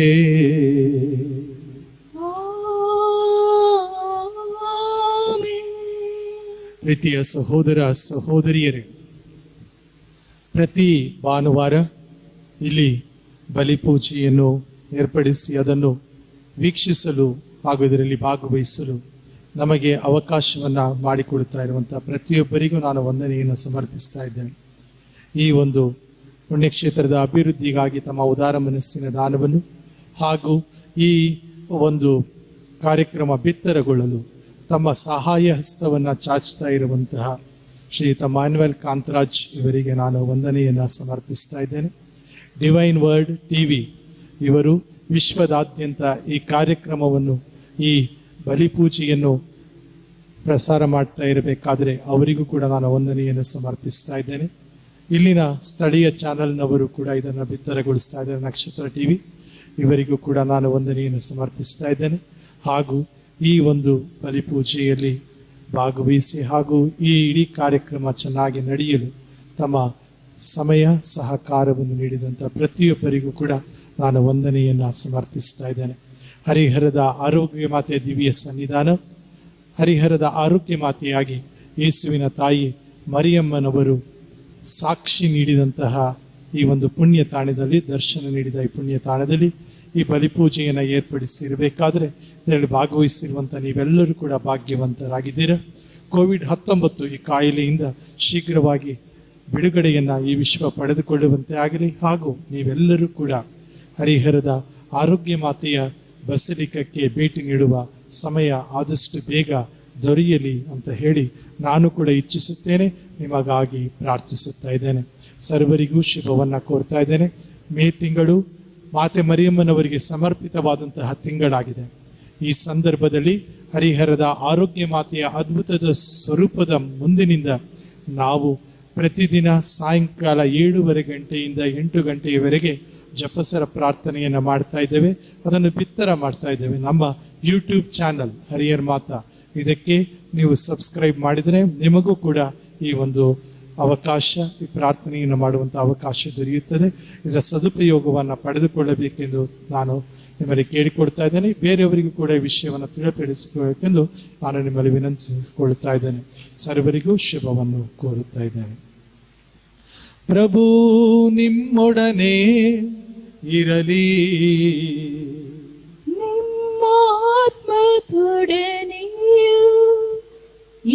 ಪ್ರೀತಿಯ ಸಹೋದರ ಸಹೋದರಿಯರೇ, ಪ್ರತಿ ಭಾನುವಾರ ಇಲ್ಲಿ ಬಲಿಪೂಜೆಯನ್ನು ಏರ್ಪಡಿಸಿ ಅದನ್ನು ವೀಕ್ಷಿಸಲು ಹಾಗೂ ಇದರಲ್ಲಿ ಭಾಗವಹಿಸಲು ನಮಗೆ ಅವಕಾಶವನ್ನು ಮಾಡಿಕೊಡುತ್ತಾ ಇರುವಂಥ ಪ್ರತಿಯೊಬ್ಬರಿಗೂ ನಾನು ವಂದನೆಯನ್ನು ಸಮರ್ಪಿಸ್ತಾ ಇದ್ದೇನೆ. ಈ ಒಂದು ಪುಣ್ಯಕ್ಷೇತ್ರದ ಅಭಿವೃದ್ಧಿಗಾಗಿ ತಮ್ಮ ಉದಾರ ಮನಸ್ಸಿನ ದಾನವನ್ನು ಹಾಗೂ ಈ ಒಂದು ಕಾರ್ಯಕ್ರಮ ಬಿತ್ತರಗೊಳ್ಳಲು ತಮ್ಮ ಸಹಾಯ ಹಸ್ತವನ್ನು ಚಾಚ್ತಾ ಇರುವಂತಹ ಶ್ರೀಯುತ ಮಾನ್ಯುಯಲ್ ಕಾಂತರಾಜ್ ಇವರಿಗೆ ನಾನು ವಂದನೆಯನ್ನು ಸಮರ್ಪಿಸ್ತಾ ಇದ್ದೇನೆ. ಡಿವೈನ್ ವರ್ಡ್ ಟಿವಿ ಇವರು ವಿಶ್ವದಾದ್ಯಂತ ಈ ಕಾರ್ಯಕ್ರಮವನ್ನು, ಈ ಬಲಿಪೂಜೆಯನ್ನು ಪ್ರಸಾರ ಮಾಡ್ತಾ ಇರಬೇಕಾದ್ರೆ ಅವರಿಗೂ ಕೂಡ ನಾನು ವಂದನೆಯನ್ನು ಸಮರ್ಪಿಸ್ತಾ ಇದ್ದೇನೆ. ಇಲ್ಲಿನ ಸ್ಥಳೀಯ ಚಾನೆಲ್ನವರು ಕೂಡ ಇದನ್ನು ಬಿತ್ತರಗೊಳಿಸ್ತಾ ಇದ್ದಾರೆ, ನಕ್ಷತ್ರ ಟಿವಿ, ಇವರಿಗೂ ಕೂಡ ನಾನು ವಂದನೆಯನ್ನು ಸಮರ್ಪಿಸ್ತಾ ಇದ್ದೇನೆ. ಹಾಗೂ ಈ ಒಂದು ಬಲಿಪೂಜೆಯಲ್ಲಿ ಭಾಗವಹಿಸಿ ಹಾಗೂ ಈ ಇಡೀ ಕಾರ್ಯಕ್ರಮ ಚೆನ್ನಾಗಿ ನಡೆಯಲು ತಮ್ಮ ಸಮಯ ಸಹಕಾರವನ್ನು ನೀಡಿದಂಥ ಪ್ರತಿಯೊಬ್ಬರಿಗೂ ಕೂಡ ನಾನು ವಂದನೆಯನ್ನು ಸಮರ್ಪಿಸ್ತಾ ಇದ್ದೇನೆ. ಹರಿಹರದ ಆರೋಗ್ಯ ಮಾತೆಯ ದಿವ್ಯ ಸನ್ನಿಧಾನ, ಹರಿಹರದ ಆರೋಗ್ಯ ಮಾತೆಯಾಗಿ ಯೇಸುವಿನ ತಾಯಿ ಮರಿಯಮ್ಮನವರು ಸಾಕ್ಷಿ ನೀಡಿದಂತಹ ಈ ಒಂದು ಪುಣ್ಯ ತಾಣದಲ್ಲಿ, ದರ್ಶನ ನೀಡಿದ ಈ ಪುಣ್ಯ ತಾಣದಲ್ಲಿ ಈ ಬಲಿಪೂಜೆಯನ್ನು ಏರ್ಪಡಿಸಿರಬೇಕಾದ್ರೆ ಇದರಲ್ಲಿ ಭಾಗವಹಿಸಿರುವಂಥ ನೀವೆಲ್ಲರೂ ಕೂಡ ಭಾಗ್ಯವಂತರಾಗಿದ್ದೀರಾ. ಕೋವಿಡ್-19 ಈ ಕಾಯಿಲೆಯಿಂದ ಶೀಘ್ರವಾಗಿ ಬಿಡುಗಡೆಯನ್ನು ಈ ವಿಶ್ವ ಪಡೆದುಕೊಳ್ಳುವಂತೆ ಆಗಲಿ. ಹಾಗೂ ನೀವೆಲ್ಲರೂ ಕೂಡ ಹರಿಹರದ ಆರೋಗ್ಯ ಮಾತೆಯ ಬಸಲಿಕಕ್ಕೆ ಭೇಟಿ ನೀಡುವ ಸಮಯ ಆದಷ್ಟು ಬೇಗ ದೊರೆಯಲಿ ಅಂತ ಹೇಳಿ ನಾನು ಕೂಡ ಇಚ್ಛಿಸುತ್ತೇನೆ, ನಿಮಗಾಗಿ ಪ್ರಾರ್ಥಿಸುತ್ತಾ ಇದ್ದೇನೆ. ಸರ್ವರಿಗೂ ಶುಭವನ್ನು ಕೋರ್ತಾ ಇದ್ದೇನೆ. ಮೇ ತಿಂಗಳು ಮಾತೆ ಮರಿಯಮ್ಮನವರಿಗೆ ಸಮರ್ಪಿತವಾದಂತಹ ತಿಂಗಳಾಗಿದೆ. ಈ ಸಂದರ್ಭದಲ್ಲಿ ಹರಿಹರದ ಆರೋಗ್ಯ ಮಾತೆಯ ಅದ್ಭುತದ ಸ್ವರೂಪದ ಮುಂದಿನಿಂದ ನಾವು ಪ್ರತಿದಿನ ಸಾಯಂಕಾಲ 7:30 ಗಂಟೆಯಿಂದ 8 ಗಂಟೆಯವರೆಗೆ ಜಪಸರ ಪ್ರಾರ್ಥನೆಯನ್ನು ಮಾಡ್ತಾ ಇದ್ದೇವೆ. ಅದನ್ನು ಬಿತ್ತರ ಮಾಡ್ತಾ ಇದ್ದೇವೆ ನಮ್ಮ ಯೂಟ್ಯೂಬ್ ಚಾನಲ್ ಹರಿಹರ ಮಾತಾ. ಇದಕ್ಕೆ ನೀವು ಸಬ್ಸ್ಕ್ರೈಬ್ ಮಾಡಿದರೆ ನಿಮಗೂ ಕೂಡ ಈ ಒಂದು ಅವಕಾಶ, ಈ ಪ್ರಾರ್ಥನೆಯನ್ನು ಮಾಡುವಂಥ ಅವಕಾಶ ದೊರೆಯುತ್ತದೆ. ಇದರ ಸದುಪಯೋಗವನ್ನು ಪಡೆದುಕೊಳ್ಳಬೇಕೆಂದು ನಾನು ನಿಮ್ಮಲ್ಲಿ ಕೇಳಿಕೊಡ್ತಾ ಇದ್ದೇನೆ. ಬೇರೆಯವರಿಗೂ ಕೂಡ ಈ ವಿಷಯವನ್ನು ತಿಳಿಪಡಿಸಿಕೊಳ್ಳಬೇಕೆಂದು ನಾನು ನಿಮ್ಮಲ್ಲಿ ವಿನಂತಿಸಿಕೊಳ್ತಾ ಇದ್ದೇನೆ. ಸರ್ವರಿಗೂ ಶುಭವನ್ನು ಕೋರುತ್ತಾ ಇದ್ದೇನೆ. ಪ್ರಭು ನಿಮ್ಮೊಡನೆ ಇರಲಿ, ನಿಮ್ಮ ಆತ್ಮದೊಡನೆಯೂ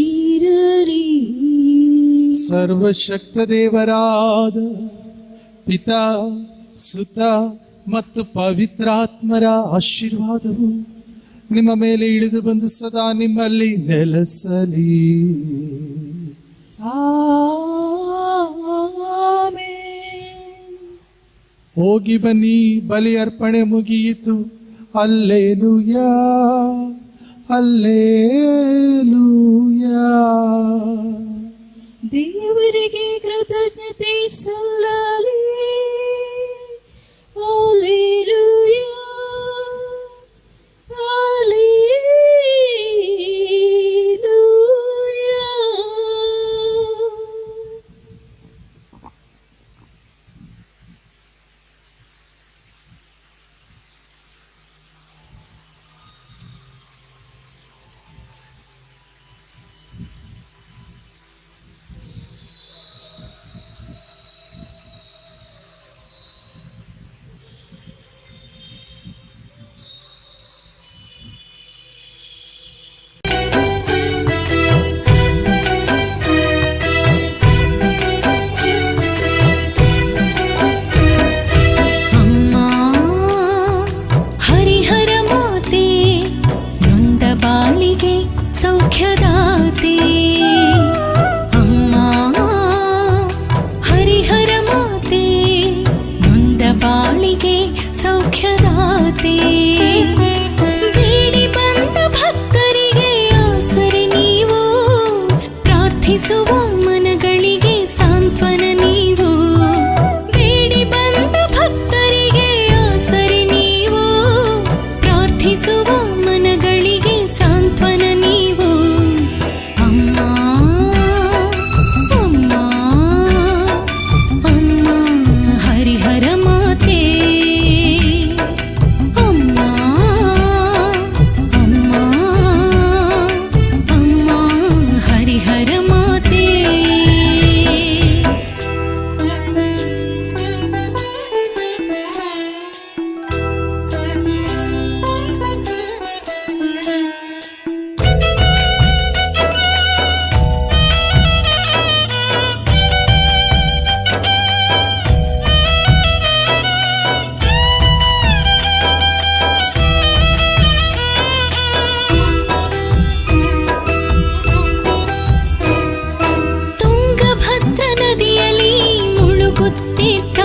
ಇರಲಿ. ಸರ್ವಶಕ್ತ ದೇವರಾದ ಪಿತಾ, ಸುತ ಮತ್ತು ಪವಿತ್ರಾತ್ಮರ ಆಶೀರ್ವಾದವು ನಿಮ್ಮ ಮೇಲೆ ಇಳಿದು ಬಂದು ಸದಾ ನಿಮ್ಮಲ್ಲಿ ನೆಲೆಸಲಿ. ಹೋಗಿ ಬನ್ನಿ, ಬಲಿ ಅರ್ಪಣೆ ಮುಗಿಯಿತು. Hallelujah, hallelujah. ದೇವರಿಗೆ ಕೃತಜ್ಞತೆ ಸಲ್ಲಲಿ. Hallelujah, hallelujah. ಸೌಖ್ಯದಾತೆ ಅಮ್ಮ ಹರಿಹರ ಮಾತೆ, ನೊಂದ ಬಾಳಿಗೆ ಸೌಖ್ಯದಾತೆ. ಬೇಡಿ ಬಂದ ಭಕ್ತರಿಗೆ ಆಸರೆ ನೀವು, ಪ್ರಾರ್ಥಿಸುವ ಮನಗಳಿಗೆ ಸಾಂತ್ವನ ನೀವು. ಬೇಡಿ ಬಂದ ಭಕ್ತರಿಗೆ ಆಸರೆ ನೀವು, ಪ್ರಾರ್ಥಿಸುವ ಮನಗಳಿಗೆ ಸಾಂತ್ವನ ನೀವು. ಅಮ್ಮ ಅಮ್ಮ ಅಮ್ಮ ಹರಿಹರ ಮಾತೆ, ಅಮ್ಮ ಅಮ್ಮ ಅಮ್ಮ ಹರಿಹರ ಮಾತೆ. ತುಂಗಭದ್ರ ನದಿಯಲ್ಲಿ ಮುಳುಗುತ್ತಿದ್ದ